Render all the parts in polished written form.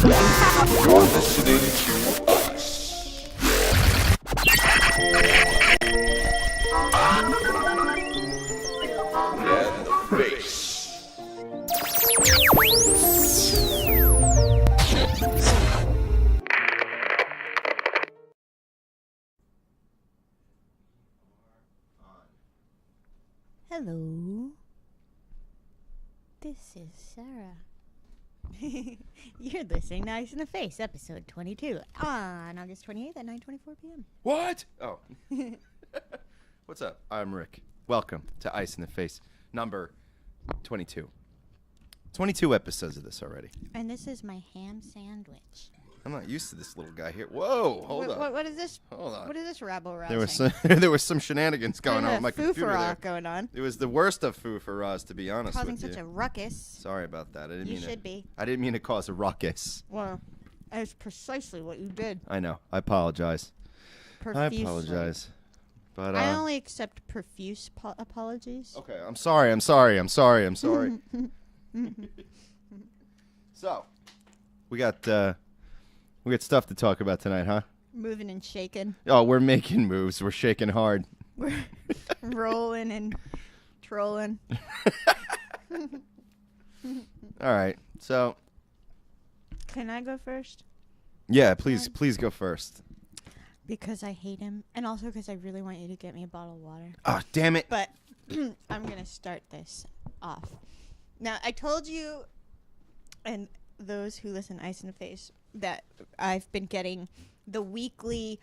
You're listening to us. And the face. Hello. This is Sarah. You're listening to Ice in the Face, episode 22, on August 28th at 9:24 p.m. What? Oh. What's up? I'm Rick. Welcome to Ice in the Face, number 22. 22 episodes of this already. And this is my ham sandwich. I'm not used to this little guy here. Whoa, hold on. What is this? Hold on. What is this rabble-rousing? There was some shenanigans going on with my computer there. Going on. It was the worst of foo-for-ahs, to be honest Causing with you. such a ruckus. Sorry about that. I didn't mean to cause a ruckus. Well, that's precisely what you did. I know. I apologize. Profusely. I apologize. But I only accept profuse apologies. Okay, I'm sorry. So, we got stuff to talk about tonight, huh? Moving and shaking. Oh, we're making moves. We're shaking hard. We're rolling and trolling. All right. So, Can I go first? yeah, please go first. Because I hate him, and also because I really want you to get me a bottle of water. Oh, damn it. But I'm going to start this off. Now, I told you, and those who listen to Ice in the Face, that I've been getting the weekly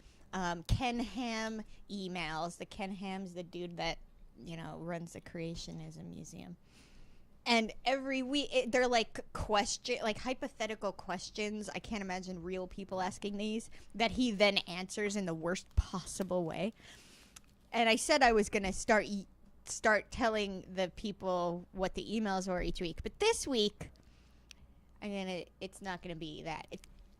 Ken Ham emails. The Ken Ham's the dude that, runs the Creationism Museum. And every week, they're like hypothetical questions. I can't imagine real people asking these that he then answers in the worst possible way. And I said I was going to start telling the people what the emails were each week. But this week, it's not going to be that.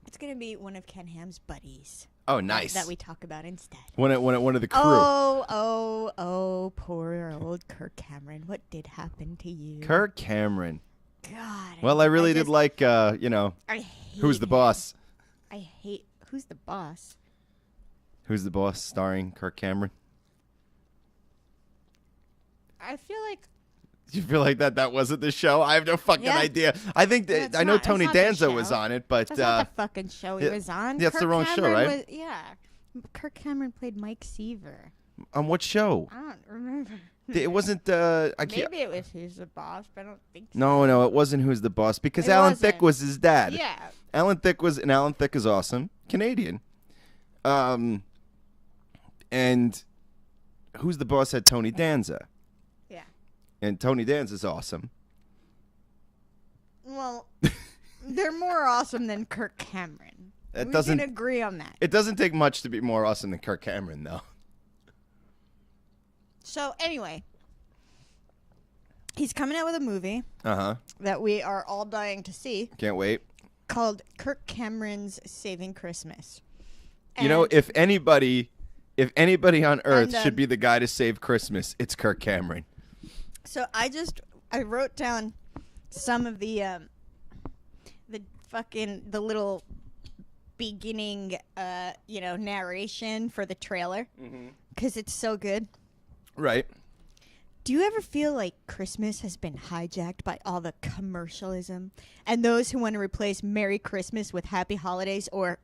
It's going to be one of Ken Ham's buddies. Oh, nice. That we talk about instead. One of the crew. Oh, poor old Kirk Cameron. What did happen to you? Kirk Cameron. God. Well, I really did like, I hate Who's the him. Boss? I hate Who's the Boss? Who's the Boss starring Kirk Cameron? I feel like You feel like that wasn't the show? I have no fucking idea. I think No, that it's I know not- Tony it's not the Danza show. was on it, but that's not the fucking show he was on. that's the Kirk wrong show, Cameron right? yeah. Kirk Cameron played Mike Seaver. on what show? I don't remember. It wasn't. I can't. Maybe it was Who's the Boss, but I don't think so. No, it wasn't Who's the Boss because It Alan Thicke wasn't. was his dad. Yeah. Alan Thicke is awesome, Canadian. And Who's the Boss had Tony Danza, Yeah. and Tony Danza's awesome. Well, they're more awesome than Kirk Cameron. It We doesn't- can agree on that. It doesn't take much to be more awesome than Kirk Cameron, though. So anyway, he's coming out with a movie Uh-huh. that we are all dying to see Can't wait. called Kirk Cameron's Saving Christmas. You know, And- if anybody on earth And, should be the guy to save Christmas, it's Kirk Cameron. So I wrote down some of the little beginning narration for the trailer because it's so good. Right. Do you ever feel like Christmas has been hijacked by all the commercialism and those who want to replace Merry Christmas with Happy Holidays or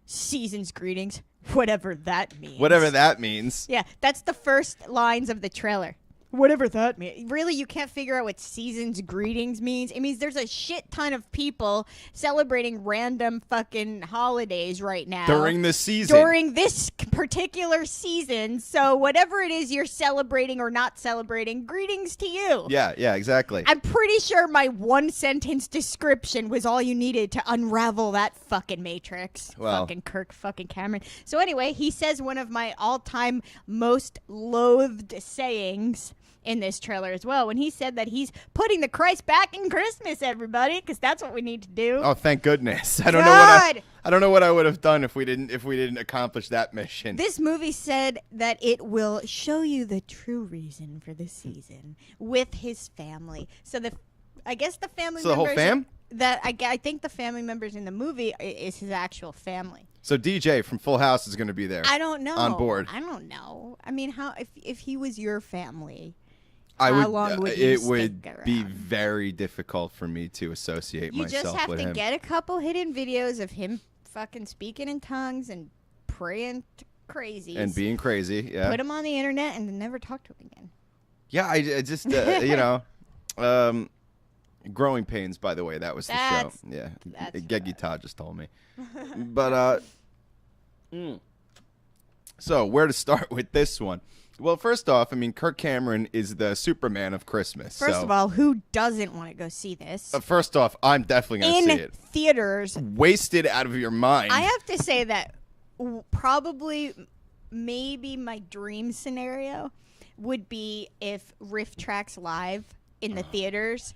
Season's Greetings, whatever that means? Whatever that means. Yeah, that's the first lines of the trailer. Whatever that means. Really, you can't figure out what Season's Greetings means? It means there's a shit ton of people celebrating random fucking holidays right now. During the season. During this particular season. So whatever it is you're celebrating or not celebrating, greetings to you. Yeah, exactly. I'm pretty sure my one sentence description was all you needed to unravel that fucking matrix. Well. Fucking Kirk fucking Cameron. So anyway, he says one of my all-time most loathed sayings in this trailer as well when he said that he's putting the Christ back in Christmas, everybody, because that's what we need to do. Oh, thank goodness. I don't know what I would have done if we didn't accomplish that mission. This movie said that it will show you the true reason for the season with his family. So the I guess the family So the whole members fam? I think the family members in the movie is his actual family. So DJ from Full House is going to be there. I don't know. On board. I don't know. I mean, how if he was your family, I how would. long would you it stick would be around? very difficult for me to associate You myself just have with to him. get a couple hidden videos of him fucking speaking in tongues and praying to crazies. And being crazy, yeah. Put him on the internet and then never talk to him again. Yeah, I just, Growing Pains, by the way, that was the show. That's- Yeah, that's Geggy Todd just told me. But, so where to start with this one? Well, first off, I mean, Kirk Cameron is the Superman of Christmas. First of all, who doesn't want to go see this? First off, I'm definitely going to see In it. theaters. Wasted out of your mind. I have to say that probably maybe my dream scenario would be if Riff Tracks Live in the theaters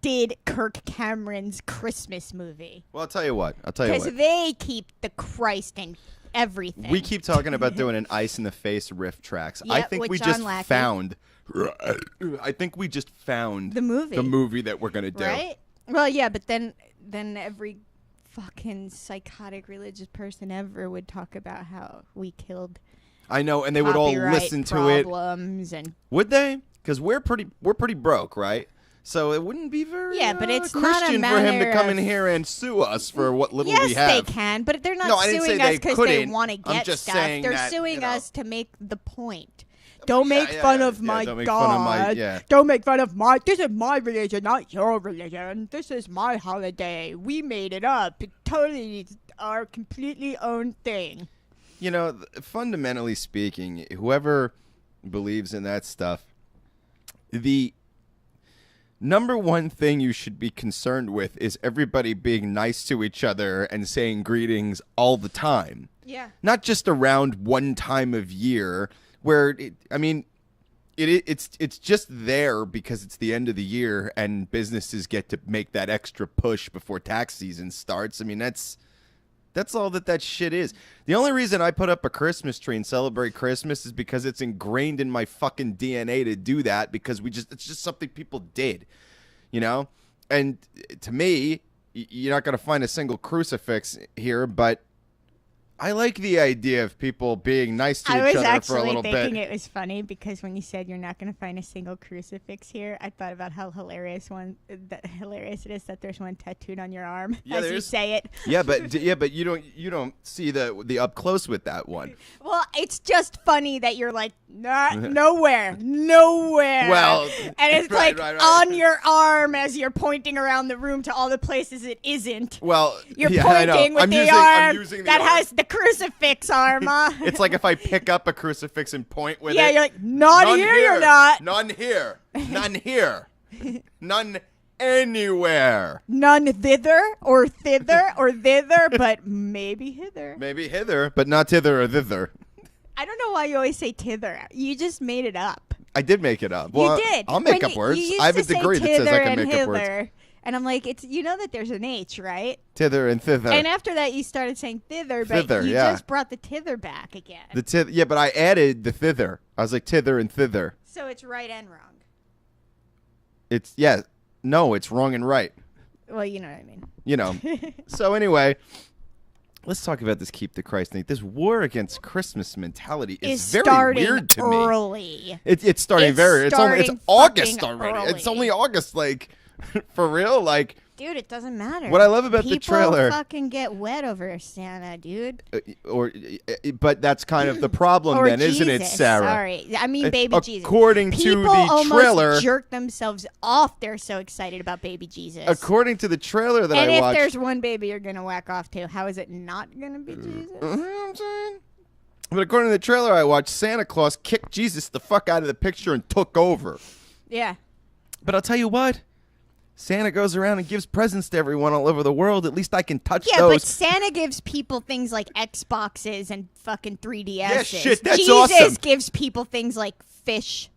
did Kirk Cameron's Christmas movie. Well, I'll tell you what. Because they keep the Christ in everything. We keep talking about doing an Ice in the Face riff tracks. I Yep, think with we John just Lackey. found. I think we just found The movie. The movie that we're gonna do. Right? Well, yeah, but then every fucking psychotic religious person ever would talk about how we killed I know, and they would all copyright listen to it. problems and Would they? Because we're pretty broke, right? So it wouldn't be very Yeah, but it's not a Christian for him to matter come in of- here and sue us for what little yes, we have. they can, but they're not No, I didn't suing say us they because they couldn't. want to I'm get just stuff. saying They're that, suing you know. us to make the point. Don't make yeah, fun yeah, of yeah, my don't make God. fun of my- yeah. Don't make fun of my. This is my religion, not your religion. This is my holiday. We made it up. It totally is our completely own thing. You know, fundamentally speaking, whoever believes in that stuff, the number one thing you should be concerned with is everybody being nice to each other and saying greetings all the time. Yeah. Not just around one time of year where, it's just there because it's the end of the year and businesses get to make that extra push before tax season starts. I mean, that's all that shit is. The only reason I put up a Christmas tree and celebrate Christmas is because it's ingrained in my fucking DNA to do that because it's just something people did, you know? And to me, you're not going to find a single crucifix here, but I like the idea of people being nice to I each was other for a actually little thinking bit. it was funny because when you said you're not going to find a single crucifix here, I thought about how hilarious it is that there's one tattooed on your arm Yeah, as you there's- say it. Yeah, but you don't see the up close with that one. Well, it's just funny that you're like, nowhere. Well, and it's right, like right. on your arm as you're pointing around the room to all the places it isn't. Well, You're yeah, I know. pointing with I'm the I'm arm using the that arm. has the crucifix arm. It's like if I pick up a crucifix and point with Yeah, it. you're like, not None here, you're not. None here. None here. None anywhere. None thither, but maybe hither. Maybe hither, but not thither or thither. I don't know why you always say tither. You just made it up. I did make it up. Well, you did. I'll make When up words. You used I have to a degree say that says I tither can and make up words. hither. And I'm like, you know that there's an H, right? Thither and thither. And after that, you started saying thither, but Thither, you yeah. just brought the tither back again. Yeah, but I added the thither. I was like thither and thither. So it's right and wrong. It's it's wrong and right. Well, you know what I mean. You know. So anyway, let's talk about this keep the Christ thing. This war against Christmas mentality is very starting weird to me. early. It's starting It's it's starting August fucking already. It's early. only August, like for real. Like Dude, it doesn't matter. What I love about the People trailer- fucking get wet over Santa, dude. but that's kind of the problem, Or then, isn't it, Jesus, Sarah? Sorry, I mean baby Jesus. According to People the almost trailer, jerk themselves off. They're so excited about baby Jesus. according to the trailer that and I if watched, there's one baby you're gonna whack off to, how is it not gonna be Jesus? You know what I'm saying? But according to the trailer I watched, Santa Claus kicked Jesus the fuck out of the picture and took over. Yeah. But I'll tell you what. Santa goes around and gives presents to everyone all over the world. At least I can touch Yeah, but those. Santa gives people things like Xboxes and fucking 3DSs. Yeah, shit, that's Jesus awesome. gives people things like fish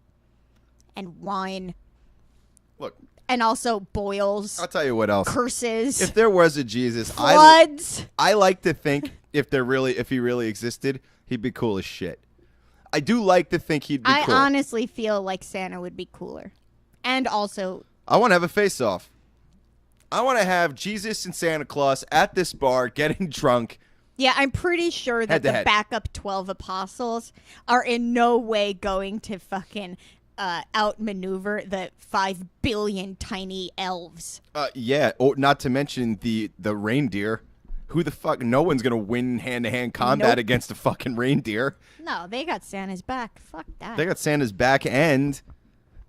and wine Look, and also boils, I'll tell you what else. curses, If there was a Jesus, floods. I like to think if he really existed, he'd be cool as shit. I do like to think he'd be I cool. honestly feel like Santa would be cooler. And also I want to have a face-off. I want to have Jesus and Santa Claus at this bar getting drunk. Yeah, I'm pretty sure that the Head-to-head. backup 12 apostles are in no way going to fucking outmaneuver the 5 billion tiny elves. Yeah, or not to mention the reindeer. Who the fuck? No one's gonna win hand-to-hand combat Nope. against a fucking reindeer. No, they got Santa's back. Fuck that. They got Santa's back end.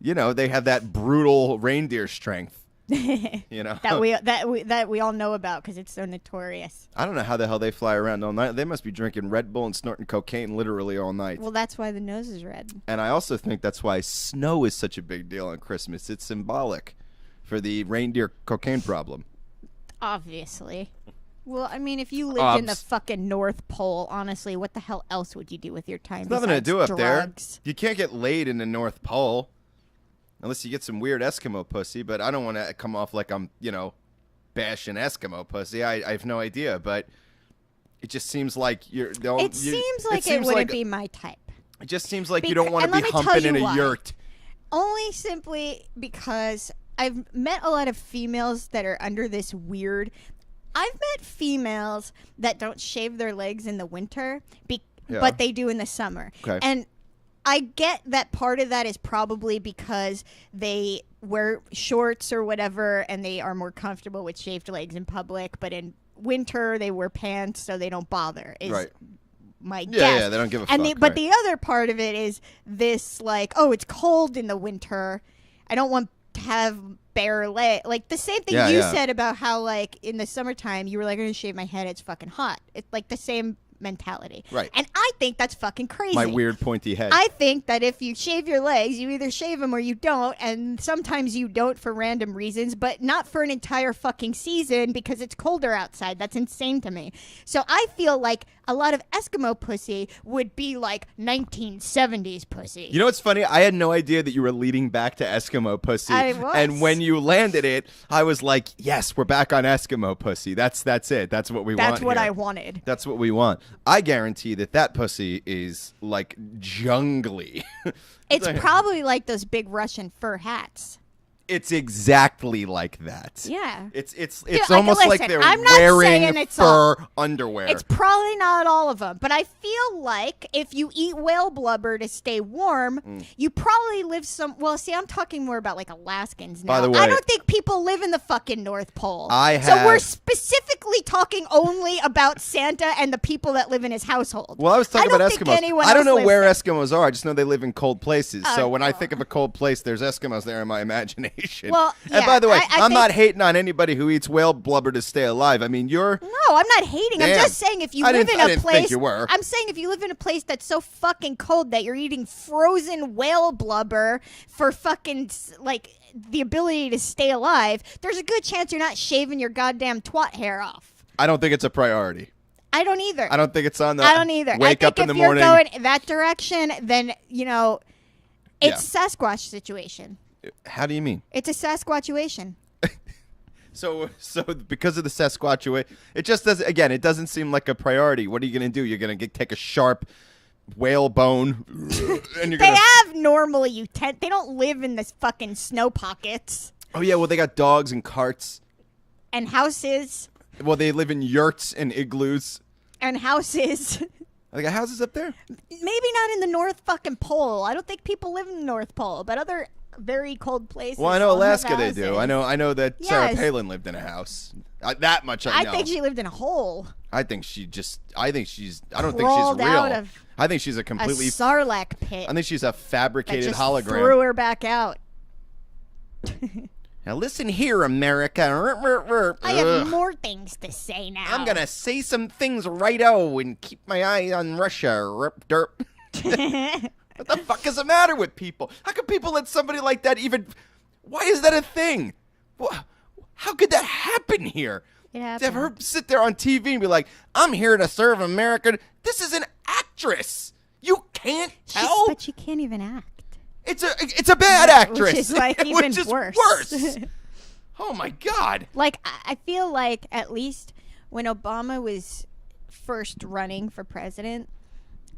You know, they have that brutal reindeer strength. You know, that we all know about because it's so notorious. I don't know how the hell they fly around all night. They must be drinking Red Bull and snorting cocaine literally all night. Well, that's why the nose is red. And I also think that's why snow is such a big deal on Christmas. It's symbolic for the reindeer cocaine problem. Obviously. Well, I mean, if you lived in the Obs. fucking North Pole, honestly, what the hell else would you do with your time? There's nothing to besides do up drugs? there. You can't get laid in the North Pole. Unless you get some weird Eskimo pussy, but I don't want to come off like I'm, bashing Eskimo pussy. I have no idea, but it just seems like you're. It seems like it wouldn't be my type. It just seems like you don't want to and be let me tell humping in you a why. yurt. Only simply because I've met a lot of females that are under this weird. I've met females that don't shave their legs in the winter, Yeah. but they do in the summer. Okay. And I get that part of that is probably because they wear shorts or whatever and they are more comfortable with shaved legs in public, but in winter they wear pants so they don't bother. Is Right. my guess. Yeah, they don't give a and fuck. but right. the other part of it is this like, oh, it's cold in the winter. I don't want to have bare leg. Like the same thing Yeah, you yeah. said about how like in the summertime you were like, I'm gonna shave my head, it's fucking hot. It's like the same mentality. Right. And I think that's fucking crazy. My weird pointy head. I think that if you shave your legs, you either shave them or you don't, and sometimes you don't for random reasons, but not for an entire fucking season because it's colder outside. That's insane to me. So I feel like a lot of Eskimo pussy would be like 1970s pussy. You know what's funny? I had no idea that you were leading back to Eskimo pussy. I was. And when you landed it, I was like, yes, we're back on Eskimo pussy. That's it. That's what we want. That's what here. I wanted. That's what we want. I guarantee that pussy is like jungly. It's probably like those big Russian fur hats. It's exactly like that. Yeah. It's like, almost like listen, they're I'm not wearing saying it's fur underwear. It's probably not all of them, but I feel like if you eat whale blubber to stay warm, you probably live some. Well, see, I'm talking more about like Alaskans now. By the way- I don't think people live in the fucking North Pole. I So we're have- specifically talking only about Santa and the people that live in his household. Well, I was talking don't about think Eskimos. anyone I don't else know lives where there. Eskimos are. I just know they live in cold places. So Oh, when I well. think of a cold place, there's Eskimos there in my imagination. Well, and yeah, by the way, I I'm think- not hating on anybody who eats whale blubber to stay alive. I mean, you're. No, I'm not hating. I'm Damn. just saying if you I live didn't- in I a didn't place, think you were. I'm saying if you live in a place that's so fucking cold that you're eating frozen whale blubber for fucking like the ability to stay alive, there's a good chance you're not shaving your goddamn twat hair off. I don't think it's a priority. I don't either. I don't think it's on the. I don't either. Wake I up think in the if you're morning. going in that direction, then it's Sasquatch situation. How do you mean? It's a Sasquatchuation. So because of the Sasquatch, it just doesn't. Again, it doesn't seem like a priority. What are you gonna do? You're gonna take a sharp whale bone, and you're They gonna. have normally they don't live in this fucking snow pockets Oh yeah, well they got dogs and carts. and houses Well, they live in yurts and igloos. and houses. They got houses up there. Maybe not in the North fucking Pole. I don't think people live in the North Pole, but other very cold places. Well, I know all have Alaska they do. houses. I know that Sarah Yes. Palin lived in a house. That much I know. I think she lived in a hole. I think she's. I don't think she's Crawled real. out of I think she's a A completely. sarlacc pit. I think she's a that fabricated just hologram. threw her back out. Now listen here, America. I have Ugh. more things to say now. I'm gonna say some things right-o and keep my eye on Russia. Rip derp. What the fuck is the matter with people? How can people let somebody like that even? Why is that a thing? How could that happen here? It To have happened. her sit there on TV and be like, "I'm here to serve America." This is an actress. You can't tell. But she can't even act. It's a bad actress. Which is like Which even is worse. Oh my god. Like, I feel like at least when Obama was first running for president,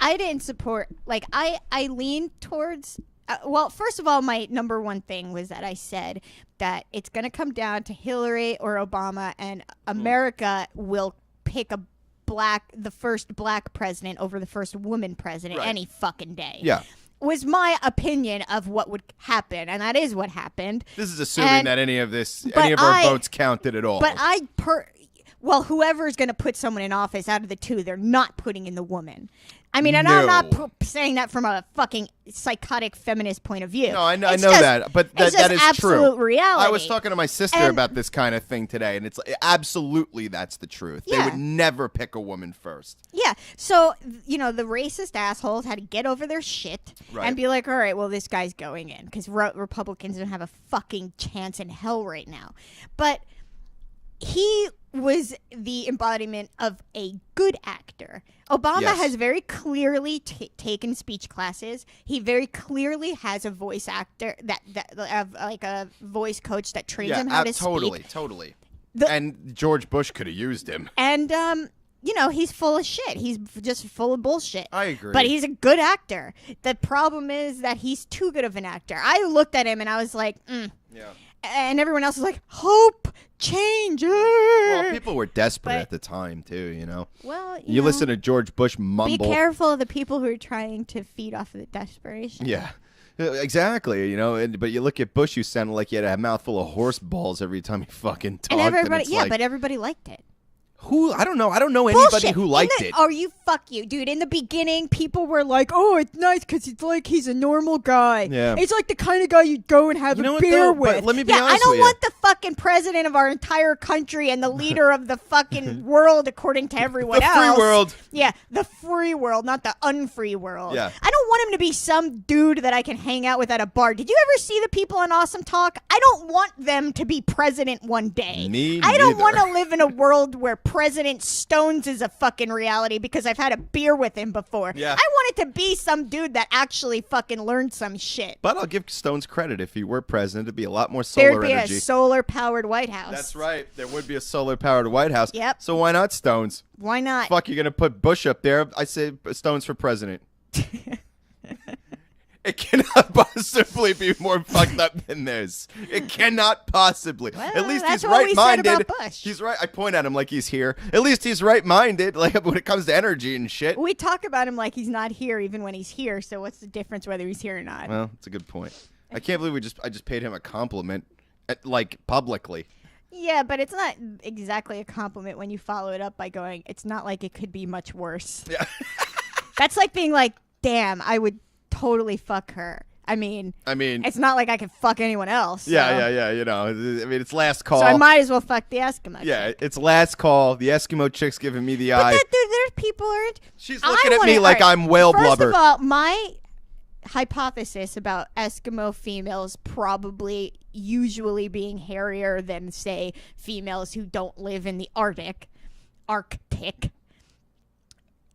I didn't support, like, I leaned towards Well, first of all, my number one thing was that I said that it's going to come down to Hillary or Obama, and America will pick the first black president over the first woman president Right. any fucking day. Yeah. Was my opinion of what would happen, and that is what happened. This is assuming And- that any of but our I- votes counted at all. But well, whoever's going to put someone in office out of the two, they're not putting in the woman. I mean, and I'm not No. saying that from a fucking psychotic feminist point of view. No, I know, It's I know just- that, but it's that is just true. absolute reality. I was talking to my sister And- about this kind of thing today, and it's absolutely that's the truth. They Yeah. would never pick a woman first. Yeah. So, the racist assholes had to get over their shit Right. and be like, all right, well, this guy's going in because Republicans don't have a fucking chance in hell right now. But he was the embodiment of a good actor. Obama Yes. has very clearly taken speech classes. He very clearly has a voice actor like a voice coach that trains him how to totally, speak. totally. The- And George Bush could have used him. And he's full of shit. He's just full of bullshit. I agree. But he's a good actor. The problem is that he's too good of an actor. I looked at him and I was like, Yeah. And everyone else was like, hope, change. Well, people were desperate But- at the time too. Well, You know, listen to George Bush Be mumble. careful of the people who are trying to feed off of the desperation. Yeah. Exactly, but you look at Bush, you sounded like you had a mouthful of horse balls every time he fucking talked. And everybody, it's yeah, like, but everybody liked it. who? I don't know. I don't know anybody Bullshit. who liked it. Oh, fuck you, dude. In the beginning, people were like, oh, it's nice because it's like he's a normal guy. Yeah. It's like the kind of guy you'd go and have You know a what, beer though? But with. let me be I honest don't with you. want the fucking president of our entire country and the leader of the fucking world, according to everyone The else. free world. Yeah, the free world, not the unfree world. Yeah. I don't want him to be some dude that I can hang out with at a bar. Did you ever see the people on Awesome Talk? I don't want them to be president one day. Me I don't neither. want to live in a world where President Stones is a fucking reality because I've had a beer with him before. Yeah. I want it to be some dude that actually fucking learned some shit. But I'll give Stones credit. If he were president, it'd be a lot more solar There'd be energy. a solar-powered White House. That's right. There would be a solar-powered White House. Yep. So why not Stones? Why not? Fuck, you're going to put Bush up there. I say Stones for president. It cannot possibly be more fucked up than this. It cannot possibly. Well, At least that's he's what we said right-minded. about Bush. He's right. I point at him like he's here. At least he's right-minded. Like when it comes to energy and shit. We talk about him like he's not here even when he's here, so what's the difference whether he's here or not? Well, that's a good point. I can't believe I just paid him a compliment, like publicly. Yeah, but it's not exactly a compliment when you follow it up by going, it's not like it could be much worse. Yeah. That's like being like, damn, I would totally fuck her. I mean, it's not like I can fuck anyone else. Yeah. It's last call. So I might as well fuck the Eskimo. Yeah, chick. it's last call. The Eskimo chick's giving me the But eye. there's people aren't. She's looking at me like I'm whale blubber. First of all, my hypothesis about Eskimo females probably usually being hairier than, say, females who don't live in the Arctic.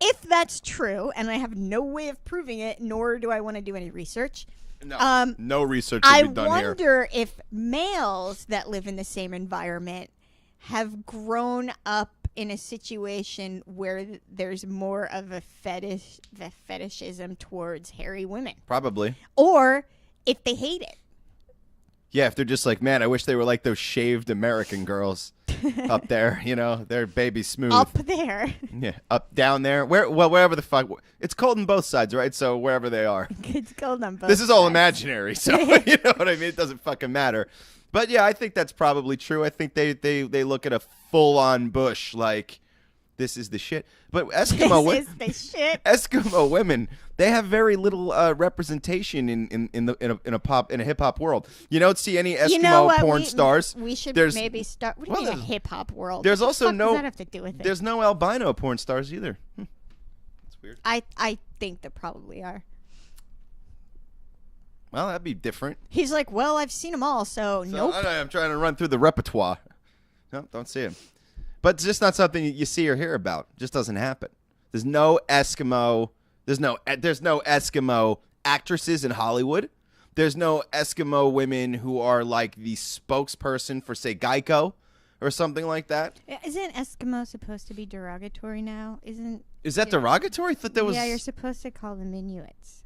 If that's true, and I have no way of proving it, nor do I want to do any research, No research will I be done here. wonder if males that live in the same environment have grown up in a situation where there's more of a fetishism towards hairy women, Probably. or if they hate it. Yeah, if they're just like, man, I wish they were like those shaved American girls up there. They're baby smooth. Up there. Yeah, up, down there. Wherever the fuck. It's cold on both sides, right? So wherever they are. It's cold on both This is all sides. imaginary, so you know what I mean? It doesn't fucking matter. But yeah, I think that's probably true. I think they look at a full-on Bush like, this is the shit. But Eskimo This is the shit. Eskimo women, they have very little representation in a hip hop world. You don't see any Eskimo You know what? porn stars. We should There's- maybe start. What do well, you mean a there's- hip hop world? There's What the also fuck no. does that have to do with it? There's no albino porn stars either. That's weird. I think there probably are. Well, that'd be different. He's like, well, I've seen them all, so nope. I'm trying to run through the repertoire. No, don't see him. But it's just not something you see or hear about. It just doesn't happen. There's no Eskimo. There's no Eskimo actresses in Hollywood. There's no Eskimo women who are like the spokesperson for, say, Geico or something like that. Isn't Eskimo supposed to be derogatory now? Is that derogatory? I thought that was. Yeah, you're supposed to call them Inuits.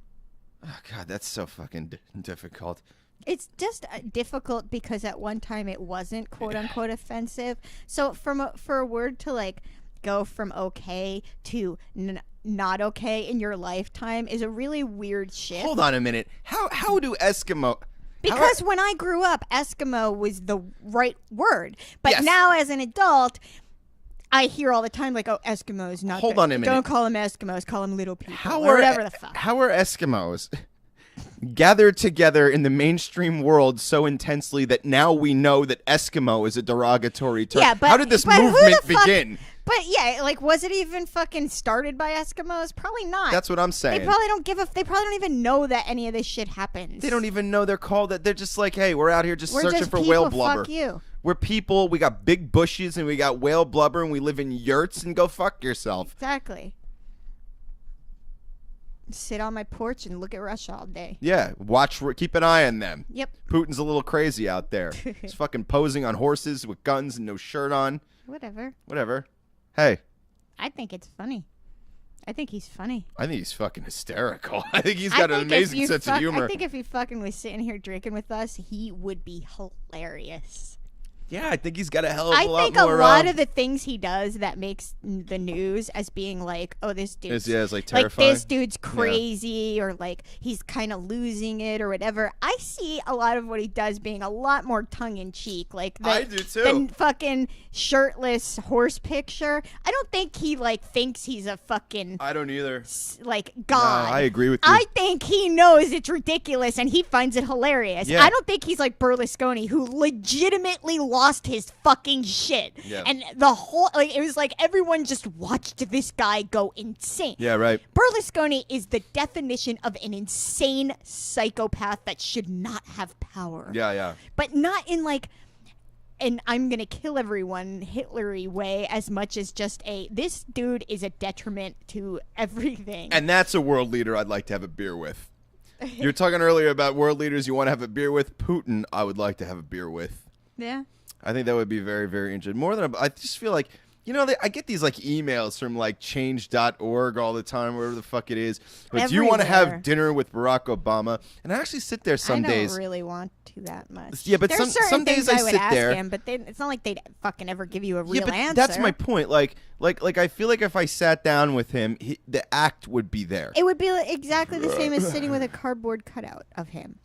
Oh, God, that's so fucking difficult. It's just difficult because at one time it wasn't quote unquote offensive. So for a word to like go from okay to not okay in your lifetime is a really weird shift. Hold on a minute. How do Eskimo? Because when I grew up, Eskimo was the right word. But Yes. now as an adult, I hear all the time like, oh, Eskimos, not Hold the- on a minute. Don't call them Eskimos, call them little people How or are whatever the fuck. How are Eskimos gathered together in the mainstream world so intensely that now we know that Eskimo is a derogatory term? Yeah, but how did this but who movement the fuck- begin? But yeah, like, was it even fucking started by Eskimos? Probably not. That's what I'm They saying. probably don't give a. They probably don't even know that any of this shit happens. They don't even know they're called that. They're just like, hey, we're out here just We're searching just for people, whale blubber. Fuck you. We're people. We got big bushes and we got whale blubber and we live in yurts and go fuck yourself. Exactly. Sit on my porch and look at Russia all day. Yeah, keep an eye on them. Yep. Putin's a little crazy out there. He's fucking posing on horses with guns and no shirt on. Whatever. Whatever. Hey, I think it's funny. I think he's funny. I think he's fucking hysterical. I think he's got an I think if amazing you sense of humor. I think if he fucking was sitting here drinking with us, he would be hilarious. Yeah, I think he's got a hell of I a lot think more. a lot of the things he does that makes the news as being like, oh, this dude's it's like like terrifying. this dude's crazy or like he's kind of losing it or whatever. I see a lot of what he does being a lot more tongue in cheek, like the, I do too. the fucking shirtless horse picture. I don't think he like thinks he's a fucking I don't either. like god. I agree with you. I think he knows it's ridiculous and he finds it hilarious. Yeah. I don't think he's like Berlusconi who legitimately lost his fucking shit. Yeah. And the whole like it was like everyone just watched this guy go insane. Yeah, right. Berlusconi is the definition of an insane psychopath that should not have power. Yeah. But not in like an I'm gonna kill everyone Hitlery way as much as just this dude is a detriment to everything. And that's a world leader I'd like to have a beer with. You were talking earlier about world leaders you want to have a beer with. Putin, I would like to have a beer with. Yeah. I think that would be very, very interesting. More than I just feel like, I get these like emails from like change.org all the time, wherever the fuck it is. But do you want to Everywhere. have dinner with Barack Obama? And I actually sit there some I don't days. really want to that much. Yeah, but There's some certain days things I I would sit ask there. him, but it's not like they'd fucking ever give you a real Yeah, but answer. that's my point. Like I feel like if I sat down with him, the act would be there. It would be like exactly the same as sitting with a cardboard cutout of him.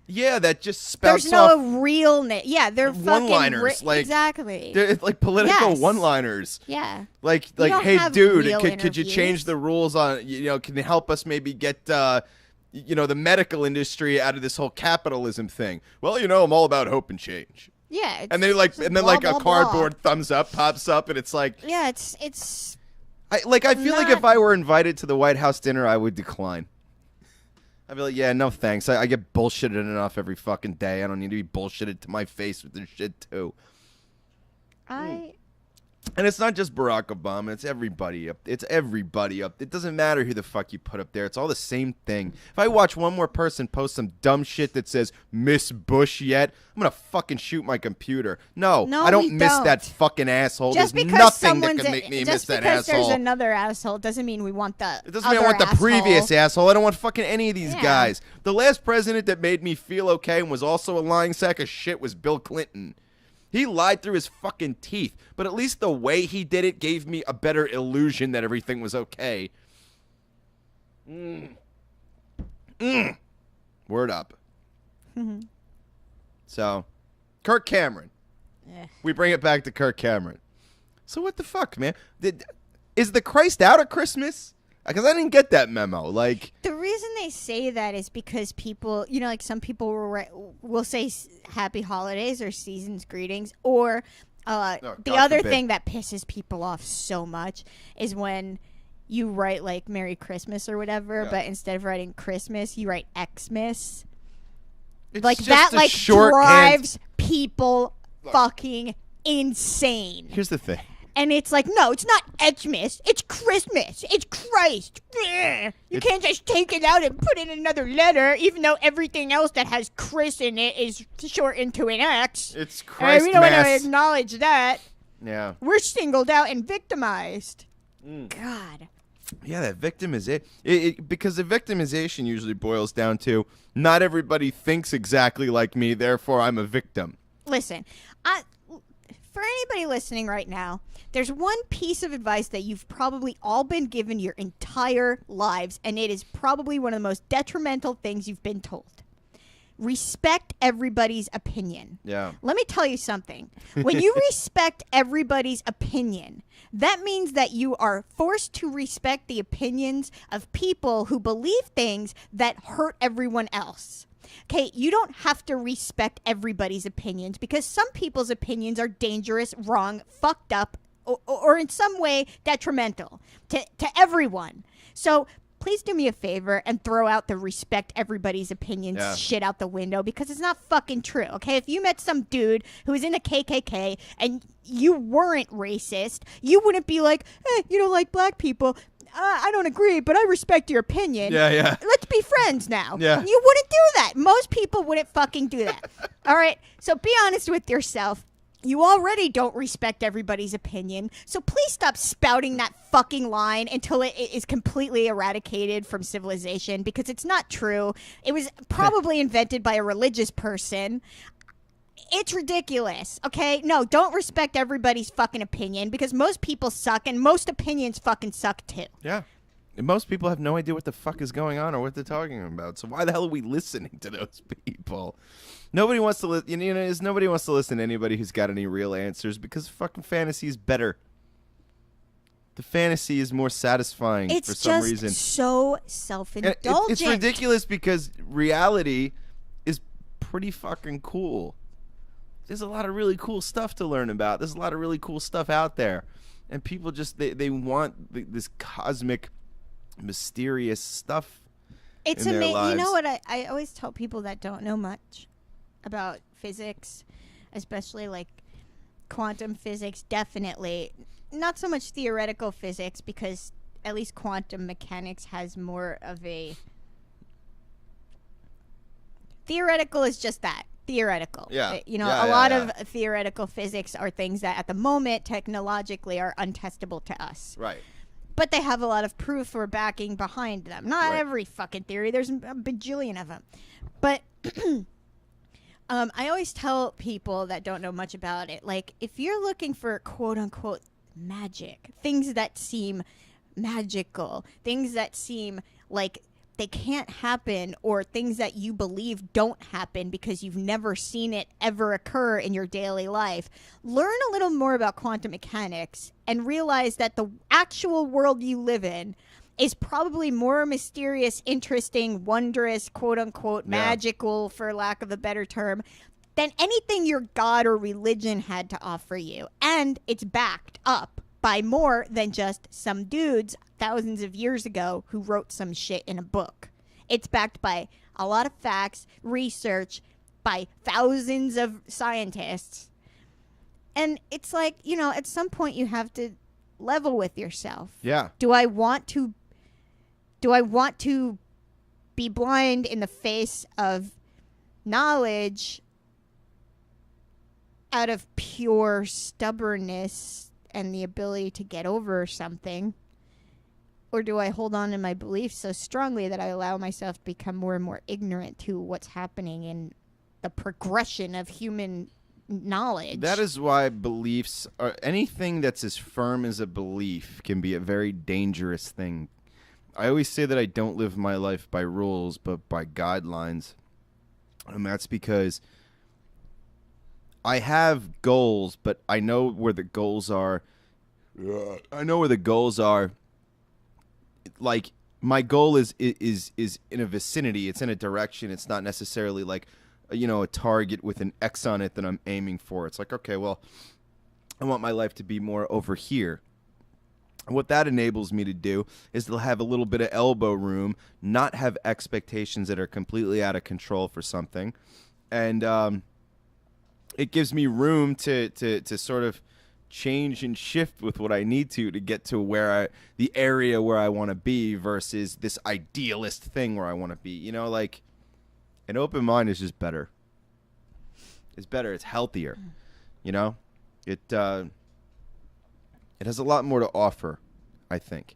Yeah, that just spouts There's off no realness. Yeah, they're fucking one-liners, like- exactly. they're like political Yes. one-liners. Yeah. Like don't hey have dude, real could you change interviews. the rules on can you help us maybe get the medical industry out of this whole capitalism thing? Well, I'm all about hope and change. Yeah. And then like just and then blah, like blah, a blah. cardboard thumbs up pops up and it's like Yeah, it's I feel like not- if I were invited to the White House dinner, I would decline. I'd be like, yeah, no thanks. I get bullshitted enough every fucking day. I don't need to be bullshitted to my face with this shit too. And it's not just Barack Obama. It's everybody up. It doesn't matter who the fuck you put up there. It's all the same thing. If I watch one more person post some dumb shit that says Miss Bush yet, I'm going to fucking shoot my computer. No, No, I don't we miss don't. that fucking asshole. just There's because nothing that someone's can make me miss just that because asshole. there's another asshole doesn't mean we want the It doesn't mean I want the asshole. previous asshole. I don't want fucking any of these Yeah. guys. The last president that made me feel okay and was also a lying sack of shit was Bill Clinton. He lied through his fucking teeth, but at least the way he did it gave me a better illusion that everything was okay. Word up. So, Kirk Cameron. Eh. We bring it back to Kirk Cameron. So what the fuck, man? Is the Christ out at Christmas? Because I didn't get that memo. Like, The reason they say that is because people, like some people will say happy holidays or season's greetings, or the God other forbid. thing that pisses people off so much is when you write like Merry Christmas or whatever, Yeah. but instead of writing Christmas, you write Xmas. it's Like just that, a like shorthand. drives people fucking insane. Here's the thing. And it's like, no, it's not Xmas. It's Christmas. It's Christ. You can't just take it out and put in another letter, even though everything else that has Chris in it is shortened to an X. It's And Christ we don't want to Mass. acknowledge that. Yeah. We're singled out and victimized. Mm. God. Yeah, that victimization. Because the victimization usually boils down to not everybody thinks exactly like me, therefore I'm a victim. Listen, for anybody listening right now, there's one piece of advice that you've probably all been given your entire lives, and it is probably one of the most detrimental things you've been told. Respect everybody's opinion. Yeah. Let me tell you something. When you respect everybody's opinion, that means that you are forced to respect the opinions of people who believe things that hurt everyone else. Okay, you don't have to respect everybody's opinions because some people's opinions are dangerous, wrong, fucked up, or in some way detrimental to everyone. So please do me a favor and throw out the respect everybody's opinions shit out the window because it's not fucking true, okay? If you met some dude who was in the KKK and you weren't racist, you wouldn't be like, hey, you don't like black people. I don't agree, but I respect your opinion. Yeah. Let's be friends now. Yeah. You wouldn't do that. Most people wouldn't fucking do that. All right? So be honest with yourself. You already don't respect everybody's opinion, so please stop spouting that fucking line until it is completely eradicated from civilization because it's not true. It was probably invented by a religious person. It's ridiculous, okay? No, don't respect everybody's fucking opinion because most people suck and most opinions fucking suck too. Yeah. And most people have no idea what the fuck is going on or what they're talking about. So why the hell are we listening to those people? Nobody wants to listen. Nobody wants to listen to anybody who's got any real answers because fucking fantasy is better. The fantasy is more satisfying for some reason. It's just so self-indulgent. It's ridiculous because reality is pretty fucking cool. There's a lot of really cool stuff to learn about. There's a lot of really cool stuff out there. And people just, they want this cosmic, mysterious stuff It's in their amazing. lives. You know what I always tell people that don't know much about physics, especially like quantum physics, definitely. Not so much theoretical physics because at least quantum mechanics has more of a... Theoretical is just that. Theoretical. Yeah. A lot of theoretical physics are things that at the moment technologically are untestable to us. Right. But they have a lot of proof or backing behind them. Not Right. every fucking theory. There's a bajillion of them. But I always tell people that don't know much about it, like, if you're looking for quote-unquote magic, things that seem magical, things that seem like they can't happen, or things that you believe don't happen because you've never seen it ever occur in your daily life, learn a little more about quantum mechanics and realize that the actual world you live in is probably more mysterious, interesting, wondrous, quote-unquote, magical, for lack of a better term, than anything your god or religion had to offer you. And it's backed up by more than just some dudes thousands of years ago who wrote some shit in a book. It's backed by a lot of facts, research, by thousands of scientists. And it's like, at some point you have to level with yourself. Yeah. Do I want to be blind in the face of knowledge out of pure stubbornness and the ability to get over something? Or do I hold on to my beliefs so strongly that I allow myself to become more and more ignorant to what's happening in the progression of human knowledge? That is why beliefs are anything that's as firm as a belief can be a very dangerous thing. I always say that I don't live my life by rules, but by guidelines. And that's because I have goals, but I know where the goals are. Like, my goal is in a vicinity. It's in a direction. It's not necessarily like, a target with an X on it that I'm aiming for. It's like, okay, well, I want my life to be more over here. And what that enables me to do is to have a little bit of elbow room, not have expectations that are completely out of control for something. And it gives me room to sort of change and shift with what I need to get to the area where I want to be versus this idealist thing where I want to be. Like, an open mind is just better. It's better. It's healthier. It has a lot more to offer, I think.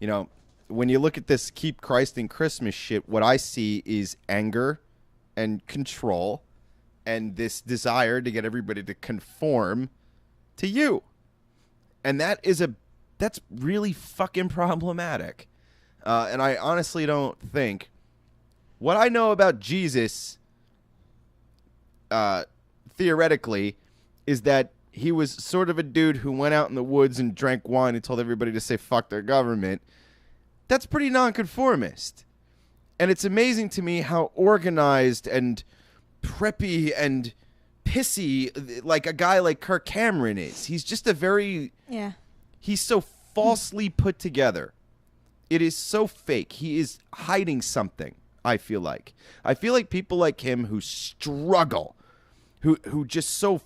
You know, when you look at this keep Christ in Christmas shit, what I see is anger and control and this desire to get everybody to conform to you. And that's really fucking problematic. And I honestly don't think what I know about Jesus, theoretically, is that he was sort of a dude who went out in the woods and drank wine and told everybody to say fuck their government. That's pretty nonconformist. And it's amazing to me how organized and preppy and pissy like a guy like Kirk Cameron is. He's just he's so falsely put together. It is so fake. He is hiding something, I feel like. I feel like people like him who struggle, who just so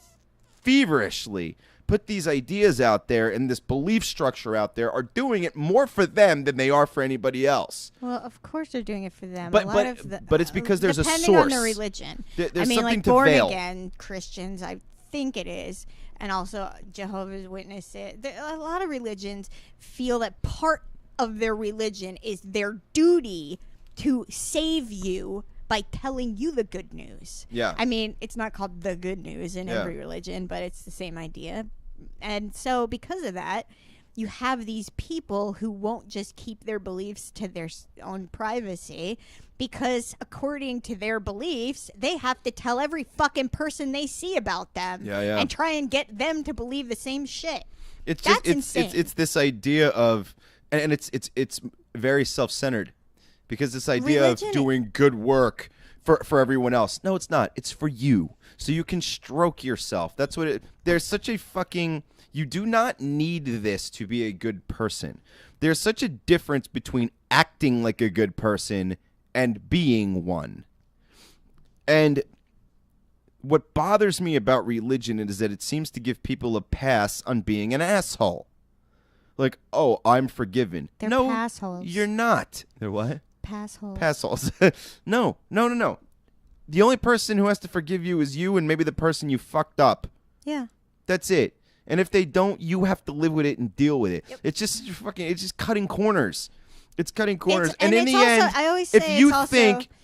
feverishly put these ideas out there and this belief structure out there are doing it more for them than they are for anybody else. Well, of course they're doing it for them. But it's because there's a source. Depending on the religion. There's I mean, something like to born veil. again Christians, I think it is, and also Jehovah's Witnesses. A lot of religions feel that part of their religion is their duty to save you by telling you the good news. Yeah. I mean, it's not called the good news in every religion, but it's the same idea. And so because of that, you have these people who won't just keep their beliefs to their own privacy because according to their beliefs, they have to tell every fucking person they see about them and try and get them to believe the same shit. That's insane. It's this idea of, and it's very self-centered. Because this idea of doing good work for everyone else. No, it's not. It's for you. So you can stroke yourself. That's what there's such a fucking, you do not need this to be a good person. There's such a difference between acting like a good person and being one. And what bothers me about religion is that it seems to give people a pass on being an asshole. Like, oh, I'm forgiven. They're no, passholes. You're not. They're what? Passholes. Passholes. No. The only person who has to forgive you is you and maybe the person you fucked up. Yeah. That's it. And if they don't, you have to live with it and deal with it. Yep. It's just cutting corners. It's cutting corners. And in it's the also, end, I always say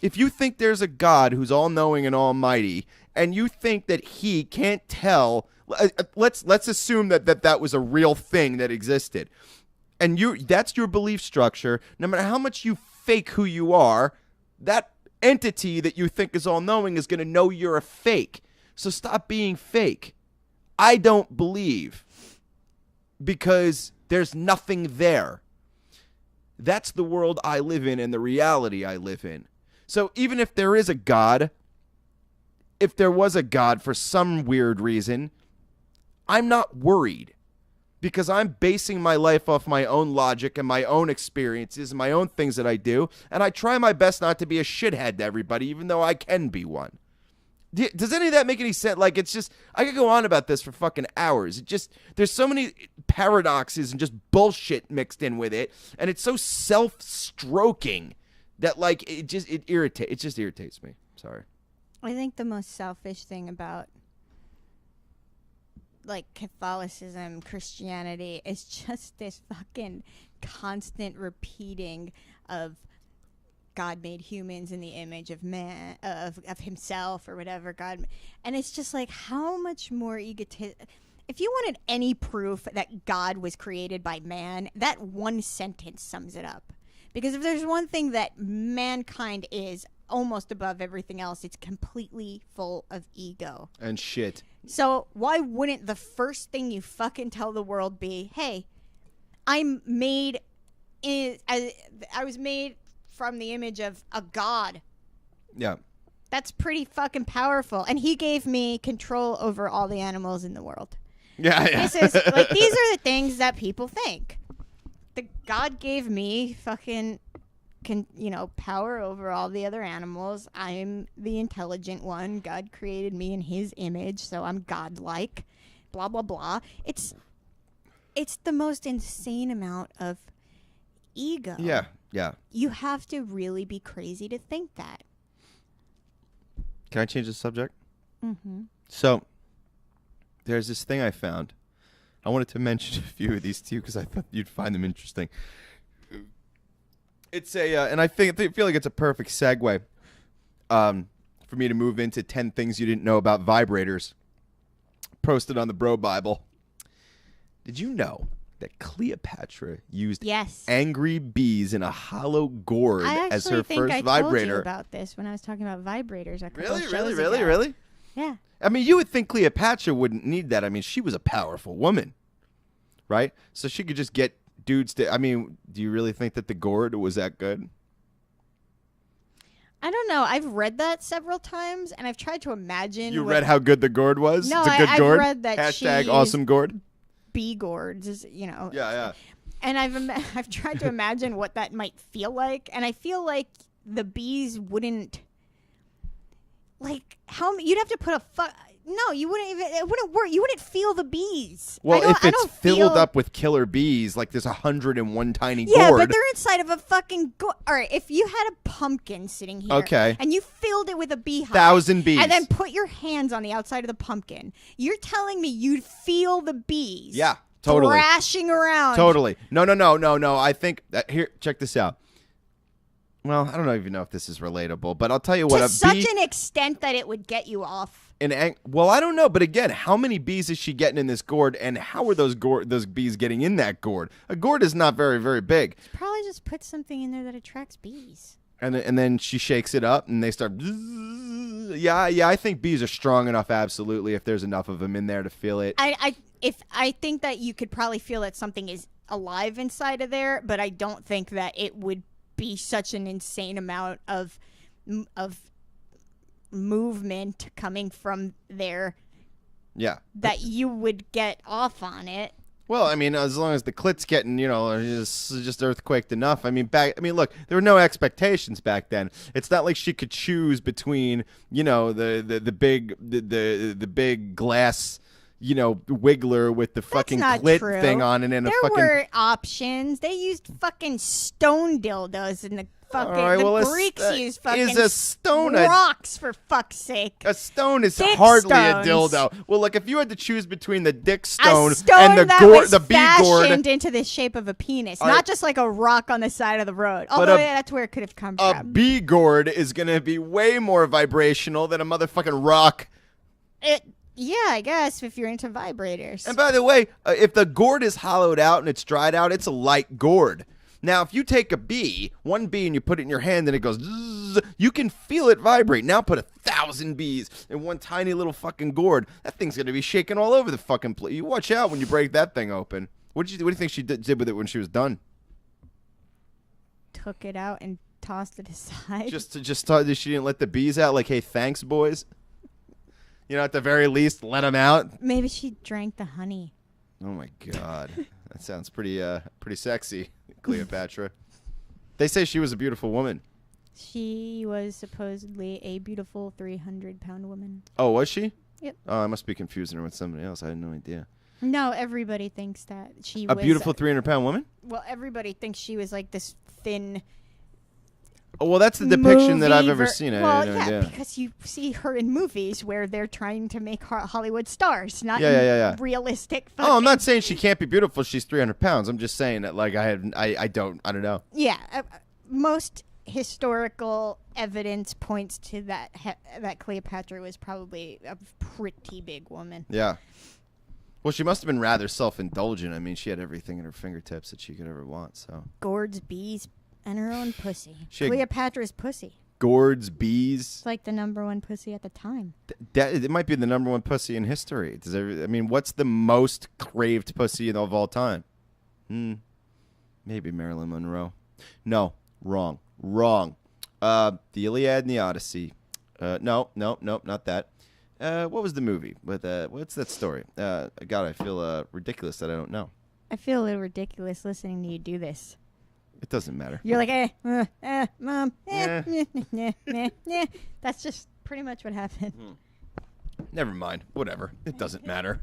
if you think there's a God who's all-knowing and almighty, and you think that he can't tell, let's assume that was a real thing that existed. And that's your belief structure. No matter how much you fake who you are, that entity that you think is all-knowing is going to know you're a fake. So stop being fake. I don't believe because there's nothing there. That's the world I live in and the reality I live in. So even if there is a God, if there was a God for some weird reason, I'm not worried. Because I'm basing my life off my own logic and my own experiences and my own things that I do. And I try my best not to be a shithead to everybody, even though I can be one. Does any of that make any sense? Like, it's just, I could go on about this for fucking hours. There's so many paradoxes and just bullshit mixed in with it. And it's so self-stroking that, like, it just irritates me. Sorry. I think the most selfish thing about like Catholicism, Christianity, is just this fucking constant repeating of God made humans in the image of man, of himself or whatever God. And it's just like, how much more egotistic. If you wanted any proof that God was created by man, that one sentence sums it up. Because if there's one thing that mankind is almost above everything else, it's completely full of ego. And shit. So why wouldn't the first thing you fucking tell the world be, hey, I was made from the image of a God. Yeah. That's pretty fucking powerful. And he gave me control over all the animals in the world. Yeah. These are the things that people think. The God gave me fucking power over all the other animals. I'm the intelligent one. God created me in his image, so I'm godlike. Blah, blah, blah. It's the most insane amount of ego. Yeah. You have to really be crazy to think that. Can I change the subject? Mm-hmm. So, there's this thing I found. I wanted to mention a few of these to you because I thought you'd find them interesting. It's and I feel like it's a perfect segue, for me to move into 10 things you didn't know about vibrators. Posted on the Bro Bible. Did you know that Cleopatra used Yes. angry bees in a hollow gourd I as actually her think first I vibrator? told you about this when I was talking about vibrators a couple Really, shows really, ago. really, really? Yeah. I mean, you would think Cleopatra wouldn't need that. I mean, she was a powerful woman, right? So she could just get dudes to. I mean, do you really think that the gourd was that good? I don't know. I've read that several times, and I've tried to imagine. You what read how good the gourd was? No, it's a good I've gourd. read that Hashtag she awesome gourd. bee gourds is, you know. Yeah, yeah. And I've tried to imagine what that might feel like, and I feel like the bees wouldn't. Like you'd have to put a No, you wouldn't even. It wouldn't work. You wouldn't feel the bees. Well, if I it's don't filled feel- up with killer bees, like there's 101 tiny Yeah, gourd. but they're inside of a fucking. All right, if you had a pumpkin sitting here, Okay. and you filled it with a beehive, 1,000 bees. and then put your hands on the outside of the pumpkin, you're telling me you'd feel the bees? Yeah, totally. Thrashing around. Totally. No. I think that here. Check this out. Well, I don't even know if this is relatable, but I'll tell you what. To A such bee, an extent that it would get you off. well, I don't know, but again, how many bees is she getting in this gourd, and how are those bees getting in that gourd? A gourd is not very, very big, Probably just put something in there that attracts bees. and then she shakes it up, and they start. Yeah. I think bees are strong enough, absolutely, if there's enough of them in there to feel it. I think that you could probably feel that something is alive inside of there, but I don't think that it would be such an insane amount of movement coming from there Yeah. that you would get off on it. Well, I mean, as long as the clit's getting, just earthquaked enough. I mean, look, there were no expectations back then. It's not like she could choose between, the big glass, wiggler with the fucking That's not clit true. thing on it and There a fucking. were options. They used fucking stone dildos in the fucking. All right, the well, Greeks used fucking is a stone a- rocks for fuck's sake. A stone is Dick hardly stones. a dildo. Well, look, if you had to choose between the dick stone, A stone and the that gourd, was the bee gourd, fashioned into the shape of a penis, All not right. just like a rock on the side of the road. Although that's where it could have come a from. bee gourd is going to be way more vibrational than a motherfucking rock. Yeah, I guess if you're into vibrators. And by the way, if the gourd is hollowed out and it's dried out, it's a light gourd. Now, if you take one bee, and you put it in your hand and it goes, zzz, you can feel it vibrate. Now put 1,000 bees in one tiny little fucking gourd. That thing's going to be shaking all over the fucking place. You watch out when you break that thing open. What do you think she did with it when she was done? Took it out and tossed it aside. Just thought that she didn't let the bees out? Like, hey, thanks, boys? At the very least, let them out? Maybe she drank the honey. Oh, my God. That sounds pretty sexy, Cleopatra. They say she was a beautiful woman. She was supposedly a beautiful 300-pound woman. Oh, was she? Yep. Oh, I must be confusing her with somebody else. I had no idea. No, everybody thinks that she A was beautiful 300-pound woman? Well, everybody thinks she was like this thin. Oh, well, that's the depiction that I've ever movie seen. I Well, had no yeah, idea. because you see her in movies where they're trying to make Hollywood stars, not Yeah. realistic. Oh, I'm not saying she can't be beautiful. She's 300 pounds. I'm just saying that, like, I don't know. Yeah, most historical evidence points to that Cleopatra was probably a pretty big woman. Yeah. Well, she must have been rather self-indulgent. I mean, she had everything at her fingertips that she could ever want. So Gourds, bees, and her own pussy. She had- Cleopatra's pussy. gourds, bees. It's like the #1 pussy at the time. It might be the #1 pussy in history. What's the most craved pussy of all time? Maybe Marilyn Monroe. No, wrong. The Iliad and the Odyssey. No, not that. What was the movie? What's that story? God, I feel ridiculous that I don't know. I feel a little ridiculous listening to you do this. It doesn't matter. You're like, mom, That's just pretty much what happened. Never mind. Whatever. It doesn't matter.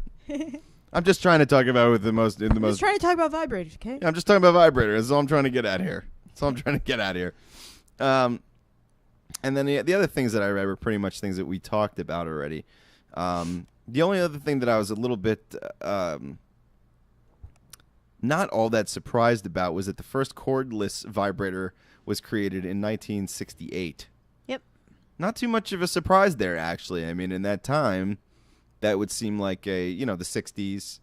I'm just trying to talk about it with the most. I'm just trying to talk about vibrators, okay? I'm just talking about vibrators. That's all I'm trying to get at here. And then the other things that I read were pretty much things that we talked about already. The only other thing that I was a little bit not all that surprised about was that the first cordless vibrator was created in 1968. Yep. Not too much of a surprise there, actually. I mean, in that time, that would seem like the 60s.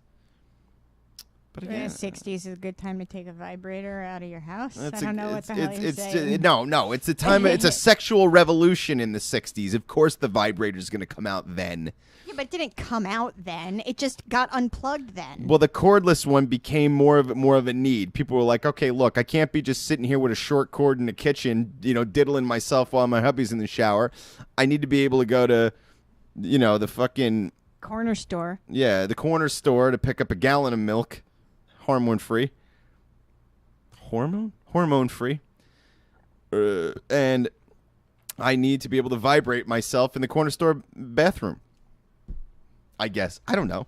But again, 60s is a good time to take a vibrator out of your house. I it's don't know what the hell you're saying. No, it's a time. It's a sexual revolution in the 60s. Of course, the vibrator's going to come out then. Yeah, but it didn't come out then. It just got unplugged then. Well, the cordless one became more of a need. People were like, okay, look, I can't be just sitting here with a short cord in the kitchen, diddling myself while my hubby's in the shower. I need to be able to go to, the fucking corner store. Yeah, the corner store to pick up a gallon of milk, hormone-free. Hormone-free. And I need to be able to vibrate myself in the corner store bathroom. I guess. I don't know.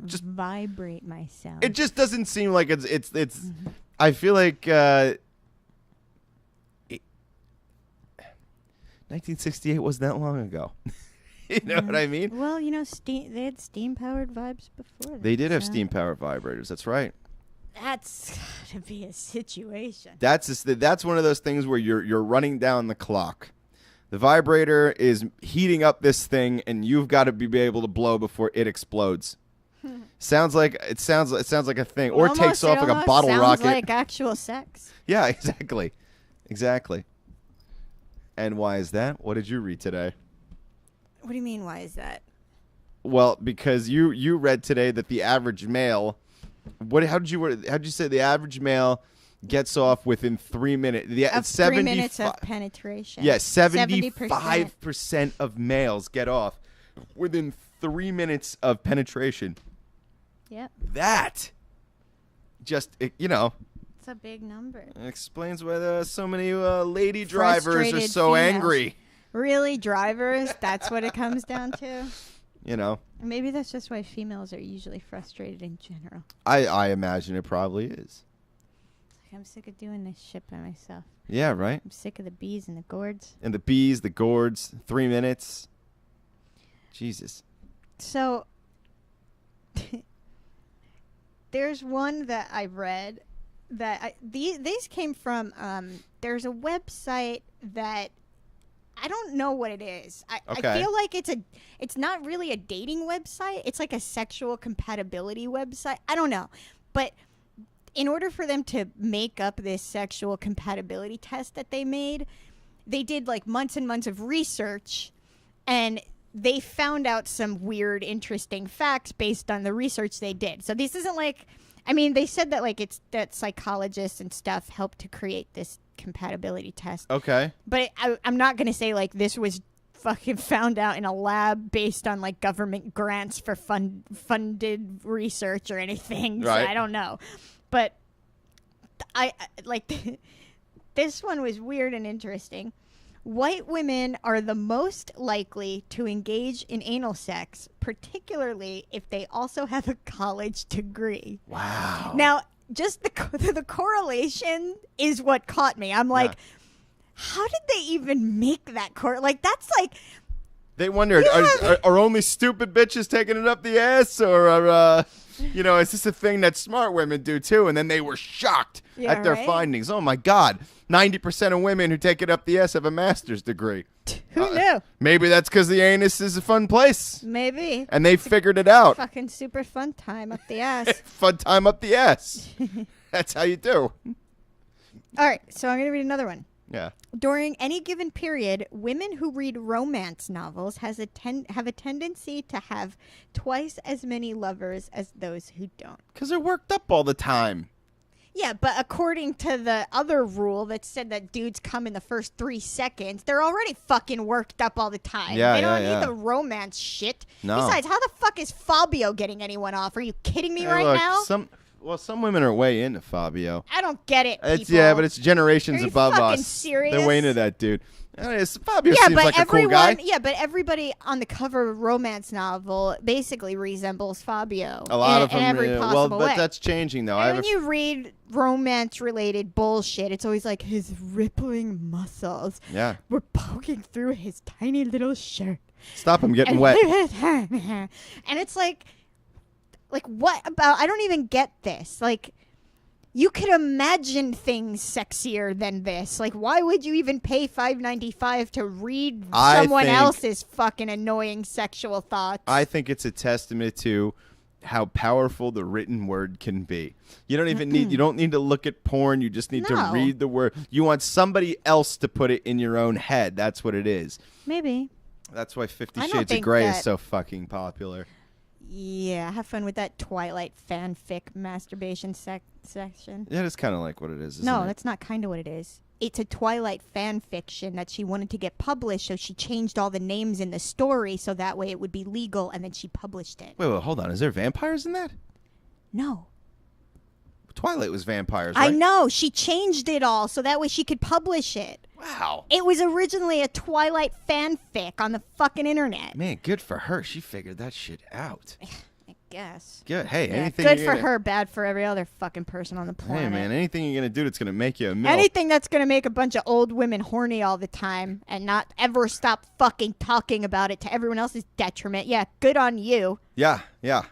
Just vibrate myself. It just doesn't seem like it's I feel like 1968 wasn't that long ago. You know what I mean? Well, they had steam-powered vibes before that. They did have steam-powered vibrators. That's right. That's gotta be a situation. That's one of those things where you're running down the clock. The vibrator is heating up this thing, and you've got to be able to blow before it explodes. sounds like a thing, or it takes off like a bottle rocket. Sounds like actual sex. Yeah, exactly. And why is that? What did you read today? What do you mean? Why is that? Well, because you read today that the average male. How'd you say the average male gets off within 3 minutes? 3 minutes of penetration. Yes, 75% of males get off within 3 minutes of penetration. Yep. That just it's a big number. It explains why so many lady drivers are so angry. Really, drivers? That's what it comes down to? Maybe that's just why females are usually frustrated in general. I imagine it probably is. I'm sick of doing this shit by myself. Yeah, right? I'm sick of the bees and the gourds. And the bees, the gourds, 3 minutes. Jesus. So, there's one that I read that these came from, there's a website that I don't know what it is. I feel like it's not really a dating website. It's like a sexual compatibility website. I don't know. But in order for them to make up this sexual compatibility test that they made, they did like months and months of research, and they found out some weird, interesting facts based on the research they did. So this isn't like, they said that that psychologists and stuff helped to create this compatibility test. Okay. But I'm not going to say like this was fucking found out in a lab based on like government grants for funded research or anything. Right. So I don't know. But I like this one was weird and interesting. White women are the most likely to engage in anal sex, particularly if they also have a college degree. Wow. Now, just the correlation is what caught me. I'm like, how did they even make that like that's like. They wondered, are only stupid bitches taking it up the ass, or is this a thing that smart women do too? And then they were shocked at their findings. Oh my God, 90% of women who take it up the ass have a master's degree. Who knew? Maybe that's because the anus is a fun place. Maybe. And they figured it out. Fucking super fun time up the ass. Fun time up the ass. That's how you do. All right, so I'm going to read another one. Yeah. During any given period, women who read romance novels have a tendency to have twice as many lovers as those who don't. Because they're worked up all the time. Yeah, but according to the other rule that said that dudes come in the first 3 seconds, they're already fucking worked up all the time. Yeah, they don't yeah. need the romance shit. No. Besides, how the fuck is Fabio getting anyone off? Are you kidding me Hey, right now? Some women are way into Fabio. I don't get it, people. But it's generations Are you above fucking us. serious? They're way into that dude. Fabio seems like a cool guy. Yeah, but everybody on the cover of a romance novel basically resembles Fabio. A lot of them. in every possible way. But that's changing though. And when you read romance-related bullshit, it's always like his rippling muscles were poking through his tiny little shirt. Stop him getting wet. And it's like what about? I don't even get this. Like, You could imagine things sexier than this. Like, why would you even pay $5.95 to read someone else's fucking annoying sexual thoughts? I think it's a testament to how powerful the written word can be. You don't even need. You don't need to look at porn. You just need to No. read the word. You want somebody else to put it in your own head. That's what it is. Maybe. That's why 50 I don't Shades of think Grey is that- so fucking popular. Yeah, have fun with that Twilight fanfic masturbation section. Yeah, it's kind of like what it is. Isn't No, it? that's not kind of what it is. It's a Twilight fan fiction that she wanted to get published, so she changed all the names in the story so that way it would be legal, and then she published it. Wait, hold on. Is there vampires in that? No. Twilight was vampires, right? I know. She changed it all so that way she could publish it. Wow. It was originally a Twilight fanfic on the fucking internet. Man, good for her. She figured that shit out. I guess. Good. Hey, Yeah, anything. good you're for gonna- her, bad for every other fucking person on the planet. Hey, man, anything you're gonna do that's gonna make you a mill. Anything that's going to make a bunch of old women horny all the time and not ever stop fucking talking about it to everyone else's detriment. Yeah, good on you. Yeah, yeah.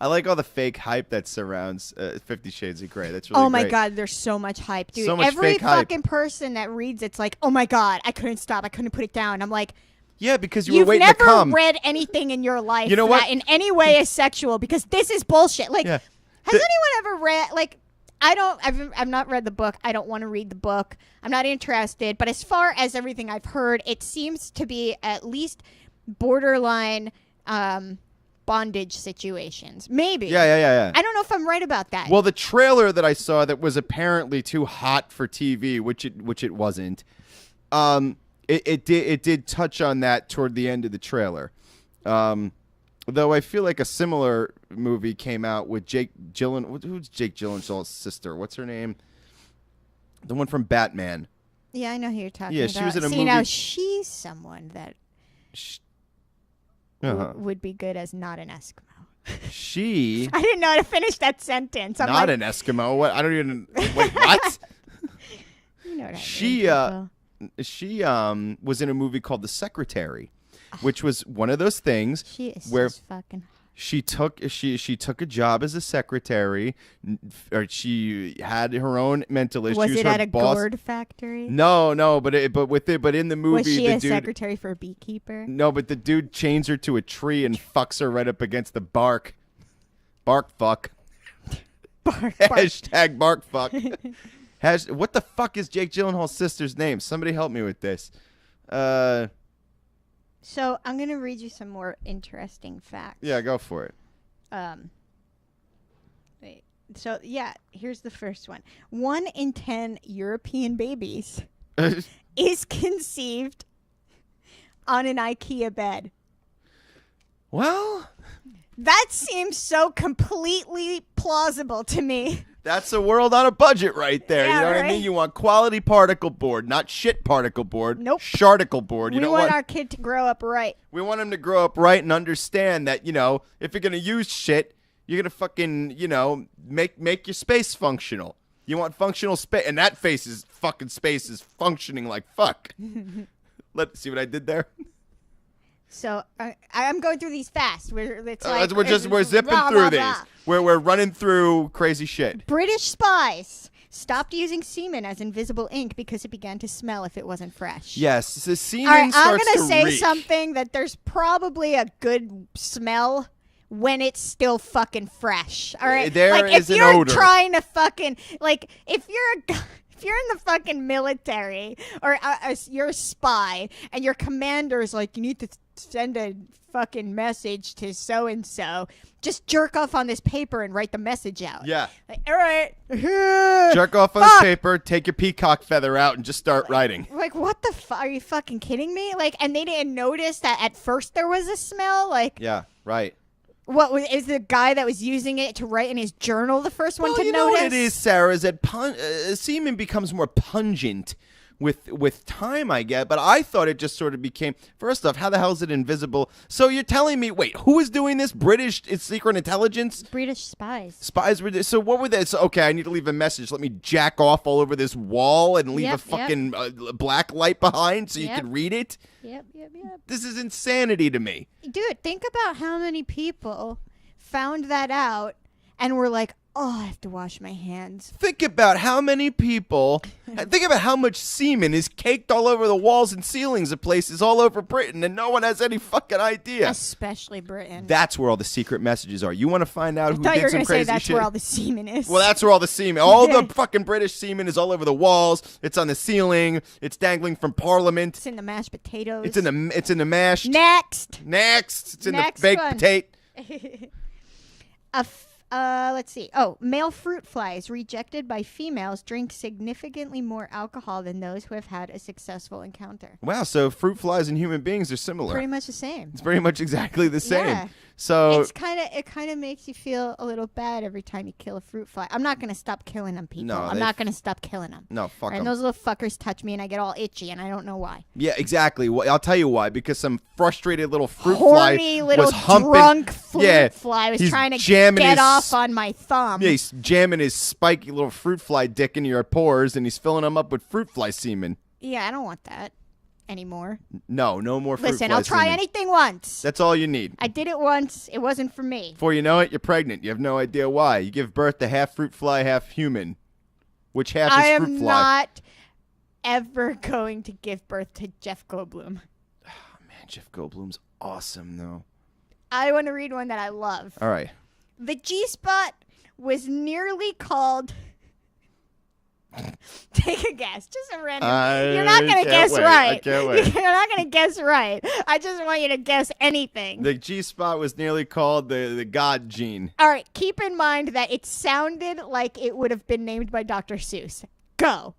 I like all the fake hype that surrounds 50 Shades of Grey. That's really Oh my great. God, there's so much hype, dude. So much Every fake hype. fucking person that reads it's like, oh my God, I couldn't stop. I couldn't put it down. I'm like, Yeah, because you were you've waiting never to come. read anything in your life You know what? that in any way is sexual because this is bullshit. Like, Yeah. has anyone ever read, like, I've not read the book. I don't want to read the book. I'm not interested. But as far as everything I've heard, it seems to be at least borderline bondage situations. Maybe. Yeah. I don't know if I'm right about that. Well, the trailer that I saw that was apparently too hot for TV, which it wasn't. It did touch on that toward the end of the trailer. Though I feel like a similar movie came out with Jake Gyllenhaal. Who's Jake Gyllenhaal's sister? What's her name? The one from Batman. yeah, I know who you're talking Yeah, about. she was in a See, movie- now she's someone that Uh-huh. would be good as not an Eskimo. She I didn't know how to finish that sentence. I'm not like, an Eskimo. What? I don't even. Wait, what? you know what I She mean, people. she was in a movie called The Secretary, which was one of those things She is where just fucking. she took a job as a secretary, or she had her own mental issues. Was it her at a boss, gourd factory? No, but in the movie Was she the a dude. secretary for a beekeeper? No, but the dude chains her to a tree and fucks her right up against the bark. Bark fuck. Bark, bark. Hashtag bark fuck. What the fuck is Jake Gyllenhaal's sister's name? Somebody help me with this. So I'm gonna read you some more interesting facts. Yeah, go for it. Wait. So yeah, here's the first one. 1 in 10 European babies is conceived on an IKEA bed. Well, That seems so completely plausible to me. that's a world on a budget right there. Yeah, You know what I right? mean? You want quality particle board, not shit particle board. Nope. Sharticle board. You We don't want want our kid to grow up right. We want him to grow up right and understand that, you know, if you're going to use shit, you're going to fucking, you know, make your space functional. You want functional space. And that fucking space is functioning like fuck. Let's see what I did there. So I'm going through these fast. It's We're zipping blah, through blah, these. blah. We're running through crazy shit. British spies stopped using semen as invisible ink because it began to smell if it wasn't fresh. Yes, the semen All right, I'm starts going to to say reek. something that there's probably a good smell when it's still fucking fresh. All right? There like, is if an you're odor. trying to fucking, like, if you're in the fucking military or you're a spy and your commander is like, you need to send a fucking message to so-and-so, just jerk off on this paper and write the message out. Yeah. Like, all right. Jerk off on Fuck. the paper, take your peacock feather out, and just start writing. Like, what the fuck? Are you fucking kidding me? Like, and they didn't notice that at first there was a smell? Like, Yeah, right. what is the guy that was using it to write in his journal the first one Well, to you know notice? what it is, Sarah, is that semen becomes more pungent with time, I get. But I thought it just sort of became, first off, how the hell is it invisible? So you're telling me, wait, who is doing this? British secret intelligence? British spies. Spies were this. So what were they? So, okay, I need to leave a message. Let me jack off all over this wall and leave Yep, a fucking black light behind so you Yep. can read it? Yep. This is insanity to me. Dude, think about how many people found that out and were like, Oh, I have to wash my hands. Think about how many people, think about how much semen is caked all over the walls and ceilings of places all over Britain, and no one has any fucking idea. Especially Britain. That's where all the secret messages are. You want to find out I who thought you did were some going to say crazy that's shit? where all the semen is. Well, that's where all the semen, all the fucking British semen is all over the walls. It's on the ceiling. It's dangling from Parliament. It's in the mashed potatoes. It's in the mash. Next. Next. It's in Next the baked one. potato. Let's see. Oh, male fruit flies rejected by females drink significantly more alcohol than those who have had a successful encounter. Wow, so fruit flies and human beings are similar. Pretty much the same. It's very much exactly the same. Yeah. So It kind of makes you feel a little bad every time you kill a fruit fly. I'm not gonna stop killing them, people. No, I'm not gonna stop killing them. no, fuck And 'em. those little fuckers touch me, and I get all itchy, and I don't know why. Yeah, exactly. Well, I'll tell you why. Because some frustrated little fruit Horny fly little was humping. drunk fruit Yeah, fly was he's trying to jamming get his- off on my thumb. Yeah, he's jamming his spiky little fruit fly dick into your pores, and he's filling them up with fruit fly semen. Yeah, I don't want that anymore. No more fruit Listen, fly I'll try semen. anything once. That's all you need. I did it once. It wasn't for me. Before you know it, you're pregnant. You have no idea why. You give birth to half fruit fly, half human. Which half I is fruit am fly? not ever going to give birth to Jeff Goldblum. Man, Jeff Goldblum's awesome, though. I want to read one that I love. All right. The G-spot was nearly called... Take a guess. Just a random... You're not going can't to guess wait. right. I can't wait. You're not going to guess right. I just want you to guess anything. The G-spot was nearly called the God gene. All right. Keep in mind that it sounded like it would have been named by Dr. Seuss. Go.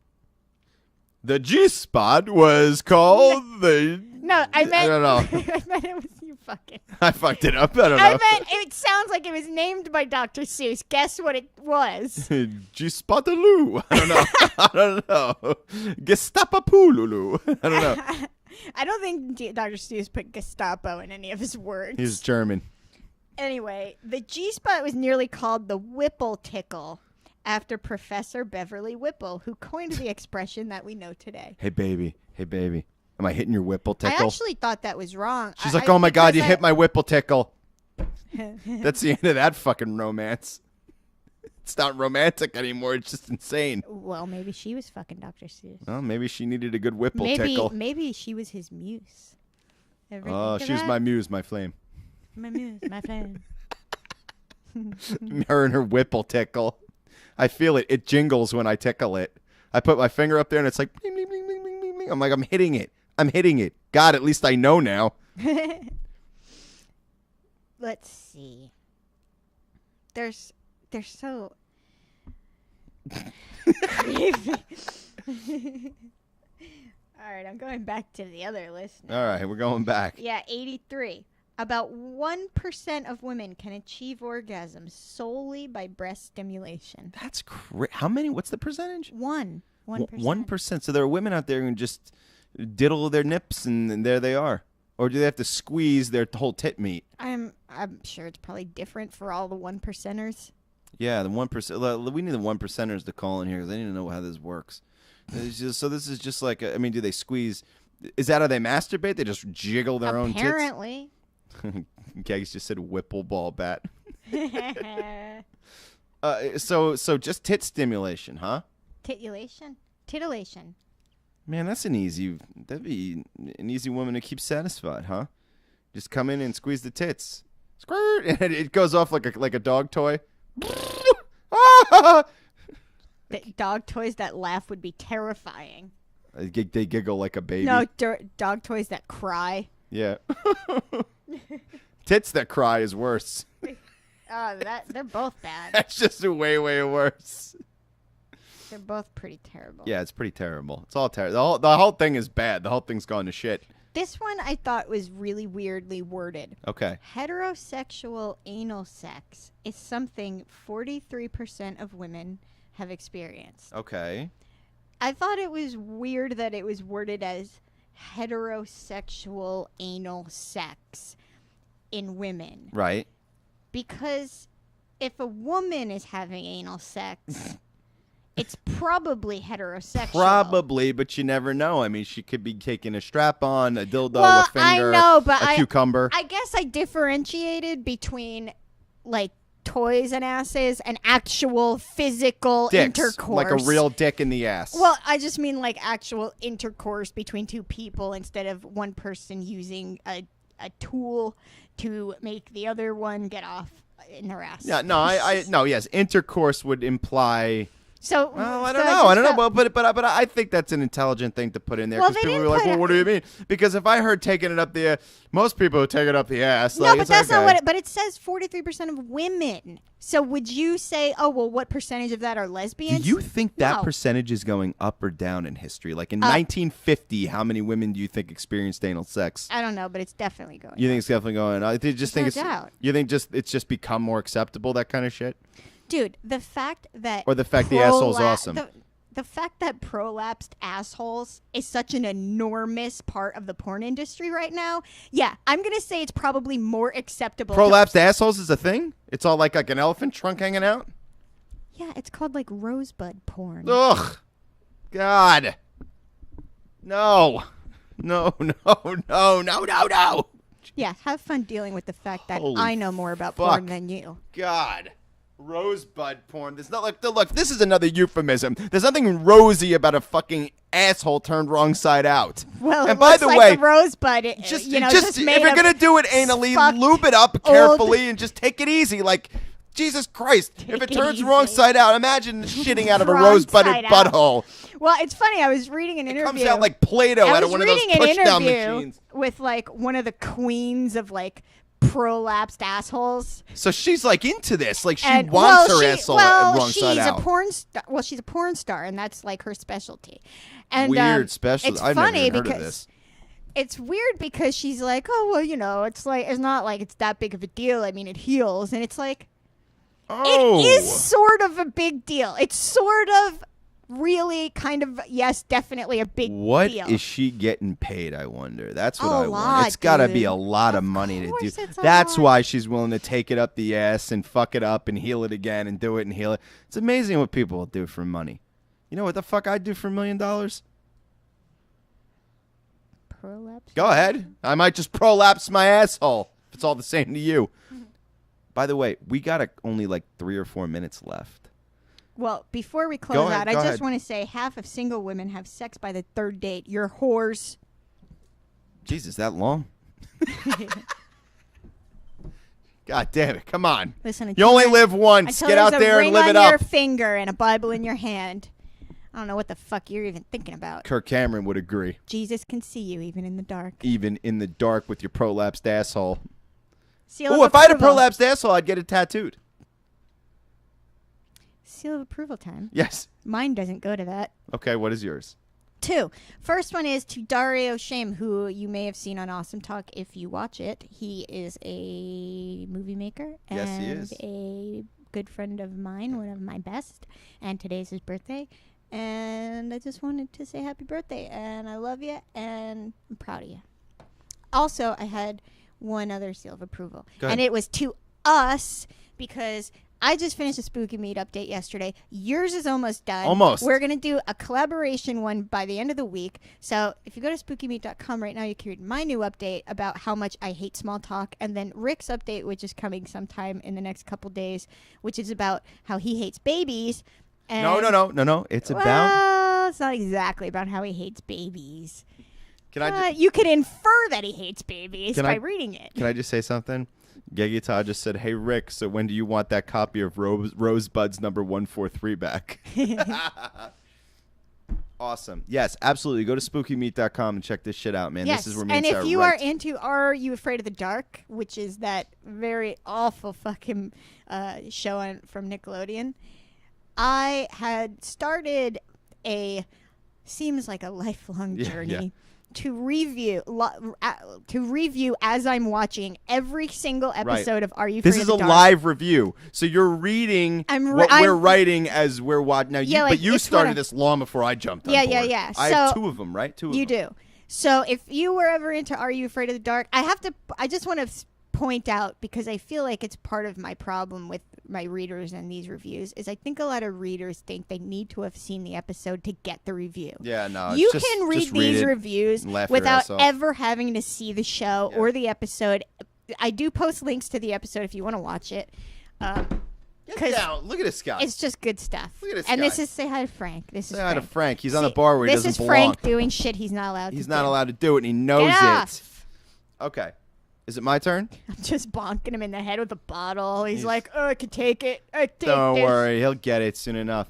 The G-spot was called the... No, I meant... don't know. I meant it was you fucking... I fucked it up. I don't know. I meant it sounds like it was named by Dr. Seuss. Guess what it was? G-spotaloo. I don't know. I don't know. Gestapapululu. I don't know. I don't think Dr. Seuss put Gestapo in any of his words. He's German. Anyway, the G-spot was nearly called the Whipple tickle after Professor Beverly Whipple, who coined the expression that we know today. Hey, baby. Hey, baby. Am I hitting your whipple I tickle? actually thought that was wrong. She's like, oh, my God, you because hit my whipple tickle. That's the end of that fucking romance. It's not romantic anymore. It's just insane. Well, maybe she was fucking Dr. Seuss. Well, maybe she needed a good whipple tickle. Maybe she was his muse. Ever Oh, think of she was that? my muse, my flame. My muse, my flame. Her and her whipple tickle. I feel it. It jingles when I tickle it. I put my finger up there and it's like, bling, bling, bling, bling, bling, bling, bling. I'm like, I'm hitting it. I'm hitting it. God, at least I know now. Let's see. They're so creepy. All right, I'm going back to the other list now. All right, we're going back. Yeah, 83. About 1% of women can achieve orgasm solely by breast stimulation. That's how many? What's the percentage? 1%. 1%. So there are women out there who just diddle their nips and there they are. Or do they have to squeeze their whole tit meat? I'm sure it's probably different for all the 1%ers. Yeah, the 1%. We need the 1%ers to call in here because I need to know how this works. So this is just like, do they squeeze? Is that how they masturbate? They just jiggle their own tits? Apparently. Gags just said whipple ball bat. So just tit stimulation, huh? Titillation. Man, that'd be an easy woman to keep satisfied, huh? Just come in and squeeze the tits. Squirt! And it goes off like a dog toy. The dog toys that laugh would be terrifying. They giggle like a baby. No, dog toys that cry. Yeah. Tits that cry is worse. They're both bad. That's just way, way worse. They're both pretty terrible. Yeah, it's pretty terrible. It's all terrible. The whole thing is bad. The whole thing's gone to shit. This one I thought was really weirdly worded. Okay. Heterosexual anal sex is something 43% of women have experienced. Okay. I thought it was weird that it was worded as heterosexual anal sex in women. Right. Because if a woman is having anal sex, it's probably heterosexual. Probably, but you never know. I mean, she could be taking a strap on, a dildo, Well, a finger, I know, but a cucumber. I guess I differentiated between, like, toys and asses and actual physical Dicks, intercourse. like a real dick in the ass. Well, I just mean like actual intercourse between two people instead of one person using a tool to make the other one get off in their ass. Yeah, no, no, yes, intercourse would imply. So, Well, I so don't know. I don't know. But I think that's an intelligent thing to put in there Well, because they people didn't were like, put "Well, it- what do you mean?" Because if I heard taking it up the, most people would take it up the ass. No, like, but it's that's not okay. what it, but it says 43% of women. So would you say, oh, well, what percentage of that are Do lesbians? you think that No. percentage is going up or down in history? Like in Up. 1950, how many women do you think experienced anal sex? I don't know, but it's definitely going You up. think it's definitely going? I just think no it's. doubt. You think it's just become more acceptable, that kind of shit, Dude, the fact that or the fact the asshole's awesome. The fact that prolapsed assholes is such an enormous part of the porn industry right now. Yeah, I'm going to say it's probably more acceptable. Prolapsed assholes is a thing. It's all like an elephant trunk hanging out. Yeah, it's called like rosebud porn. Ugh, God, no, no, no, no, no, no, no. Yeah, have fun dealing with the fact that Holy I know more about fuck. porn than you. God. Rosebud porn. There's not like look. This is another euphemism. There's nothing rosy about a fucking asshole turned wrong side out. Well, and it by looks the like way, the rosebud, just just made if you're of gonna do it anally, fucked lube it up old- carefully and just take it easy. Like Jesus Christ, if Take it it turns easy. wrong side out, imagine shitting out of a Wrong rosebuded side out. butthole. Well, it's funny. I was reading an It interview. comes out like Play-Doh I out of was one of those reading an push down interview machines. with like one of the queens of like prolapsed assholes. So she's like into this. Like she And wants her she, asshole well, wrong side she's out. a porn star. Well, she's a porn star, and that's like her specialty. And Weird specialty. It's I've never funny even heard because of this. it's weird because she's like, oh well, it's like it's not like it's that big of a deal. I mean, it heals, and it's like Oh, it is sort of a big deal. It's sort of really kind of yes, definitely a big What deal. is she getting paid? I wonder. That's what A I want. lot, It's got to dude. be a lot of Of money to course do. it's a That's lot. why she's willing to take it up the ass and fuck it up and heal it again and do it and heal it. It's amazing what people will do for money. You know what the fuck I'd do for $1 million? Prolapse. Go ahead. I might just prolapse my asshole if it's all the same to you. By the way, we got only like 3 or 4 minutes left. Well, before we close Go ahead, out, I go just ahead. want to say half of single women have sex by the third date. You're whores. Jesus, that long? God damn it. Come on. Listen, You only until live once. until Get there's out a there ring and live on it your up. finger and a Bible in your hand. I don't know what the fuck you're even thinking about. Kirk Cameron would agree. Jesus can see you even in the dark. Even in the dark with your prolapsed asshole. Seal Oh, of if I had a approval. prolapsed asshole, I'd get it tattooed. Seal of approval time. Yes. Mine doesn't go to that. Okay, what is yours? 2. First one is to Dario Shame, who you may have seen on Awesome Talk if you watch it. He is a movie maker and Yes, he is. a good friend of mine, one of my best. And today's his birthday. And I just wanted to say happy birthday. And I love you. And I'm proud of you. Also, I had one other seal of approval. Go ahead. And it was to us because I just finished a Spooky Meat update yesterday. Yours is almost done. Almost. We're going to do a collaboration one by the end of the week. So if you go to spookymeat.com right now, you can read my new update about how much I hate small talk. And then Rick's update, which is coming sometime in the next couple days, which is about how he hates babies. And No. It's about. Well, it's not exactly about how he hates babies. Can I You could infer that he hates babies Can by I- reading it. Can I just say something? Gegita just said, "Hey Rick, so when do you want that copy of Rosebuds number 143 back?" Awesome. Yes, absolutely. Go to spookymeat.com and check this shit out, man. Yes, This is where me and and if Sarah you write. are into Are You Afraid of the Dark, which is that very awful fucking show from Nickelodeon, I had started seems like a lifelong Yeah, journey yeah. to review as I'm watching every single episode of Are You Afraid This of is the a Dark. live review, so you're reading what we're writing as we're watching. Now, Yeah, but like, you it's started kinda- this long before I jumped on Yeah, board. yeah. I have So- 2 of them, right? 2 of You them. do. So if you were ever into Are You Afraid of the Dark, I just want to point out, because I feel like it's part of my problem with my readers and these reviews, is I think a lot of readers think they need to have seen the episode to get the review. Yeah, no. You just, can read just these it reviews and laugh your without ass off. ever having to see the show Yeah. or the episode. I do post links to the episode if you want to watch it. Get 'Cause down. Look at this guy. It's just good stuff. Look at this and guy. this is say hi to Frank. This is Say hi to Frank. Frank. He's on the See, bar where he this doesn't is belong. Frank doing shit he's not allowed to He's do. not allowed to do it, and he knows Get it. off. Okay. Is it my turn? I'm just bonking him in the head with a bottle. He's like, oh, I can take it. I take Don't this. worry. He'll get it soon enough.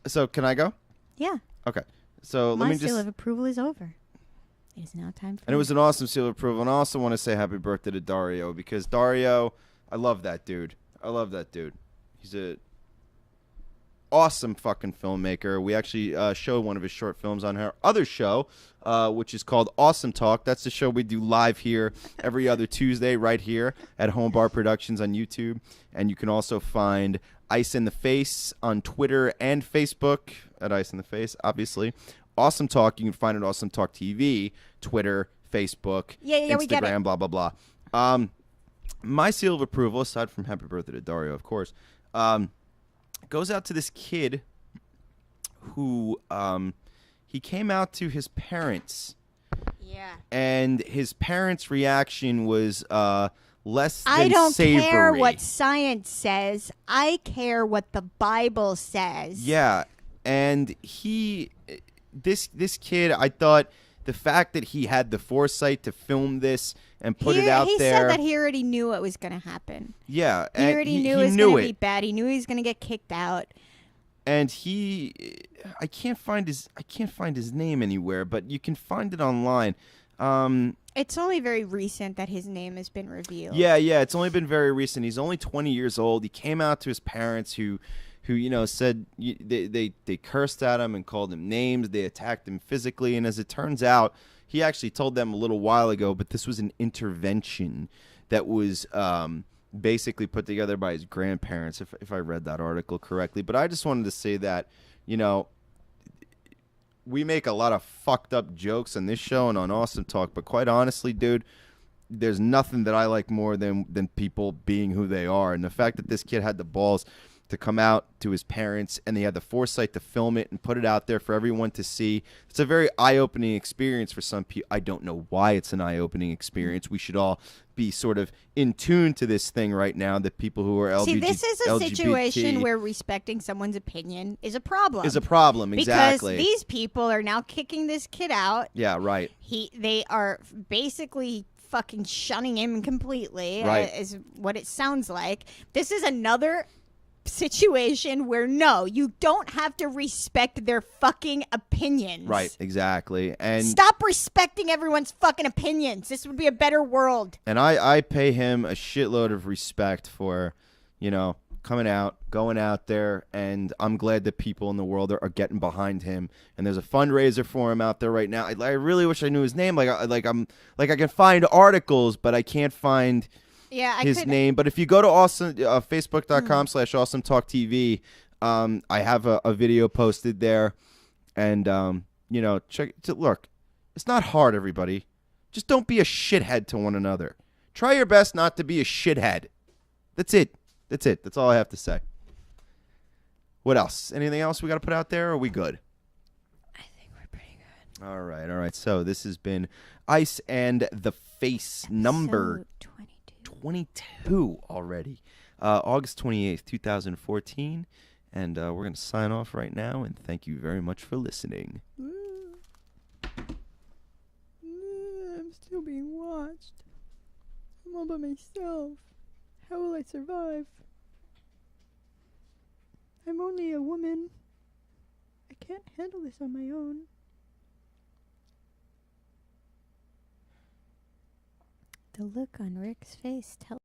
So, can I go? Yeah. Okay. So, My let me seal just... of approval is over. It is now time for And it was an awesome seal of approval. And I also want to say happy birthday to Dario, because Dario, I love that dude. He's a awesome fucking filmmaker. We actually showed one of his short films on our other show, which is called Awesome Talk. That's the show we do live here every other Tuesday right here at Home Bar Productions on YouTube. And you can also find Ice in the Face on Twitter and Facebook at Ice in the Face, obviously. Awesome Talk, you can find it at Awesome Talk TV, Twitter, Facebook, Yeah, we get it. Instagram, blah, blah, blah. My seal of approval, aside from happy birthday to Dario, of course, goes out to this kid who he came out to his parents, Yeah. and his parents' reaction was less than I don't savory. care what science says. I care what the Bible says. Yeah, and this kid, I thought the fact that he had the foresight to film this and put it out he there. said that he already knew what was going to happen. Yeah, He and already knew it was going to be bad. He knew he was going to get kicked out. And I can't find his name anywhere, but you can find it online. It's only very recent that his name has been revealed. Yeah, it's only been very recent. He's only 20 years old. He came out to his parents who said they cursed at him and called him names. They attacked him physically, and as it turns out, he actually told them a little while ago, but this was an intervention that was basically put together by his grandparents, if I read that article correctly. But I just wanted to say that, we make a lot of fucked up jokes on this show and on Awesome Talk, but quite honestly, dude, there's nothing that I like more than people being who they are. And the fact that this kid had the balls to come out to his parents and they had the foresight to film it and put it out there for everyone to see. It's a very eye-opening experience for some people. I don't know why it's an eye-opening experience. We should all be sort of in tune to this thing right now, that people who are LGBT. See, this is a situation where respecting someone's opinion is a problem. Exactly. Because these people are now kicking this kid out. Yeah, right. They are basically fucking shunning him completely, Right. is what it sounds like. This is another situation where no, you don't have to respect their fucking opinions. Right, exactly. And stop respecting everyone's fucking opinions. This would be a better world. And I pay him a shitload of respect for, coming out, going out there, and I'm glad that people in the world are getting behind him. And there's a fundraiser for him out there right now. I really wish I knew his name. I can find articles, but I can't find his name. But if you go to Facebook.com/Awesome Talk TV, I have a video posted there, and check. Look, it's not hard, everybody. Just don't be a shithead to one another. Try your best not to be a shithead. That's it. That's all I have to say. What else? Anything else we got to put out there, or are we good? I think we're pretty good. All right. So this has been Ice and the Face number 22 already. August 28th, 2014. And we're going to sign off right now, and thank you very much for listening. I'm still being watched. I'm all by myself. How will I survive? I'm only a woman. I can't handle this on my own. The look on Rick's face tells